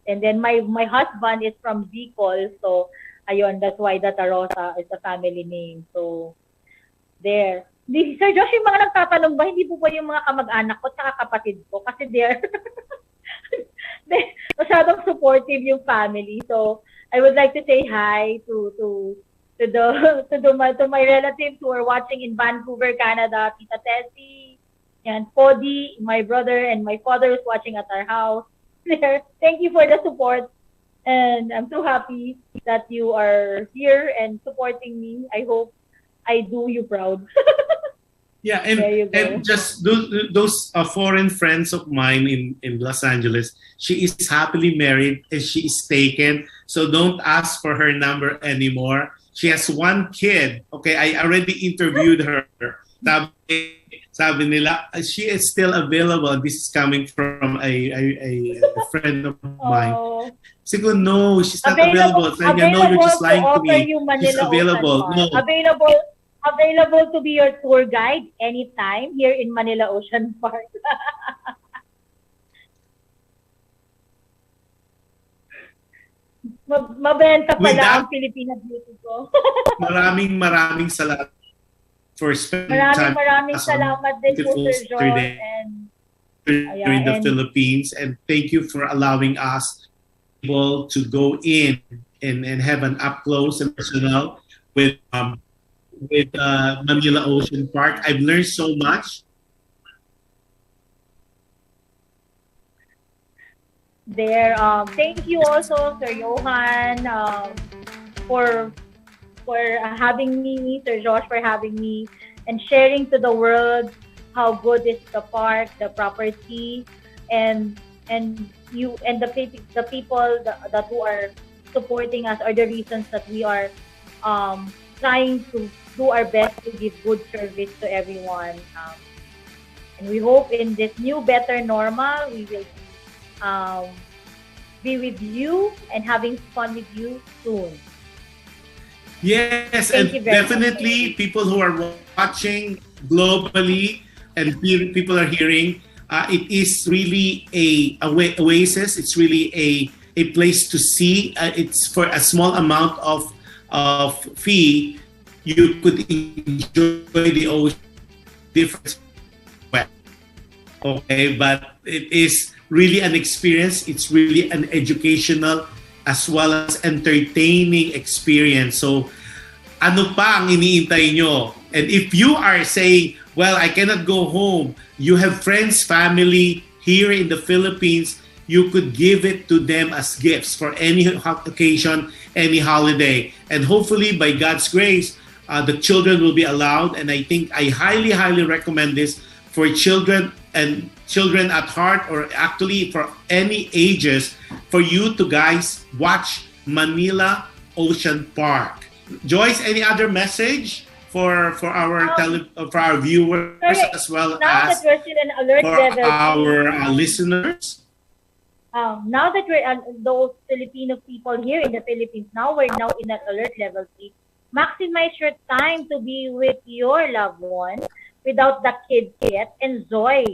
and then my husband is from Bicol, so ayun, that's why the Tarroza is a family name. So there. Sir Josh, yung mga nagtatanong ba, hindi po yung mga kamag-anak ko at kapatid ko, kasi they're masyadong supportive yung family. So I would like to say hi to my relatives who are watching in Vancouver, Canada, Tita Tessie, and Cody, my brother, and my father is watching at our house. Thank you for the support, and I'm so happy that you are here and supporting me. I hope I do you proud. Yeah, and just those foreign friends of mine in Los Angeles, she is happily married and she is taken. So don't ask for her number anymore. She has 1 kid. Okay, I already interviewed her. Sabi nila, she is still available. This is coming from a friend of mine. Oh. Sabi ko, no, she's not available. Sabi niya, no, you're just lying to me. She's available. No. Available to be your tour guide anytime here in Manila Ocean Park. Mabenta pala ang Filipina beauty ko. maraming salamat for spending time. Maraming salamat din po, Sir Josh. And during the Philippines, and thank you for allowing us able to go in and have an up close and personal with Manila Ocean Park. I've learned so much. Thank you also, Sir Johan, for having me, Sir Josh, for having me, and sharing to the world how good is the park, the property, and you and the people that who are supporting us are the reasons that we are trying to do our best to give good service to everyone. And we hope in this new, better normal, we will be with you and having fun with you soon. Yes, and definitely people who are watching globally and people are hearing, it is really a oasis. It's really a place to see. It's for a small amount of fee. You could enjoy the ocean different way. Okay, but it is really an experience. It's really an educational as well as entertaining experience. So, ano pa ang iniintay nyo? And if you are saying, well, I cannot go home, you have friends, family here in the Philippines, you could give it to them as gifts for any occasion, any holiday. And hopefully, by God's grace, the children will be allowed. And I think I highly, highly recommend this for children and children at heart, or actually for any ages, for you to guys watch Manila Ocean Park. Joyce, any other message for our viewers as well as for our listeners? Now that we're those Filipino people here in the Philippines, we're now in an alert level 3. Maximize your time to be with your loved one without the kids yet. Enjoy.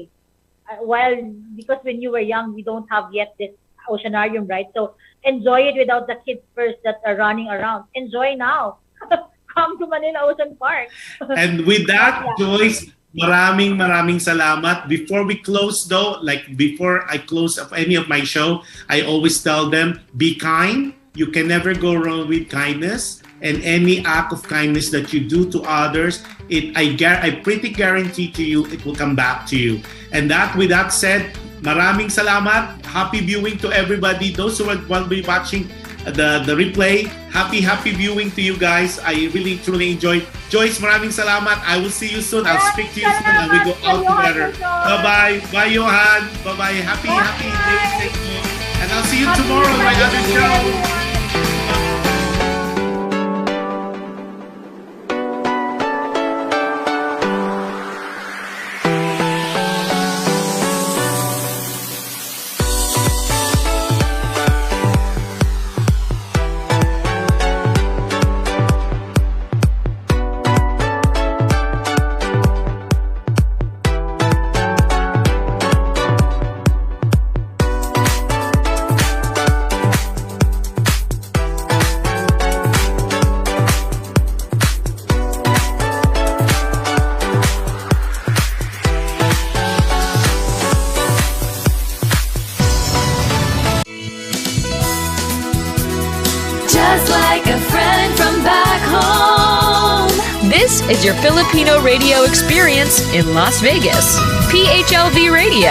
Because when you were young, we don't have yet this oceanarium, right? So enjoy it without the kids first that are running around. Enjoy now. Come to Manila Ocean Park. And with that, Joyce, maraming salamat. Before we close though, like before I close up any of my show, I always tell them, be kind. You can never go wrong with kindness. And any act of kindness that you do to others, I pretty guarantee to you, it will come back to you. And with that said, maraming salamat. Happy viewing to everybody. Those who will be watching the replay, happy viewing to you guys. I really, truly enjoyed. Joyce, maraming salamat. I will see you soon. I'll speak to you soon and we go out together. Bye-bye. Bye, Johan. Bye-bye. Happy day. And I'll see you tomorrow on my other show. This is your Filipino radio experience in Las Vegas. PHLV Radio.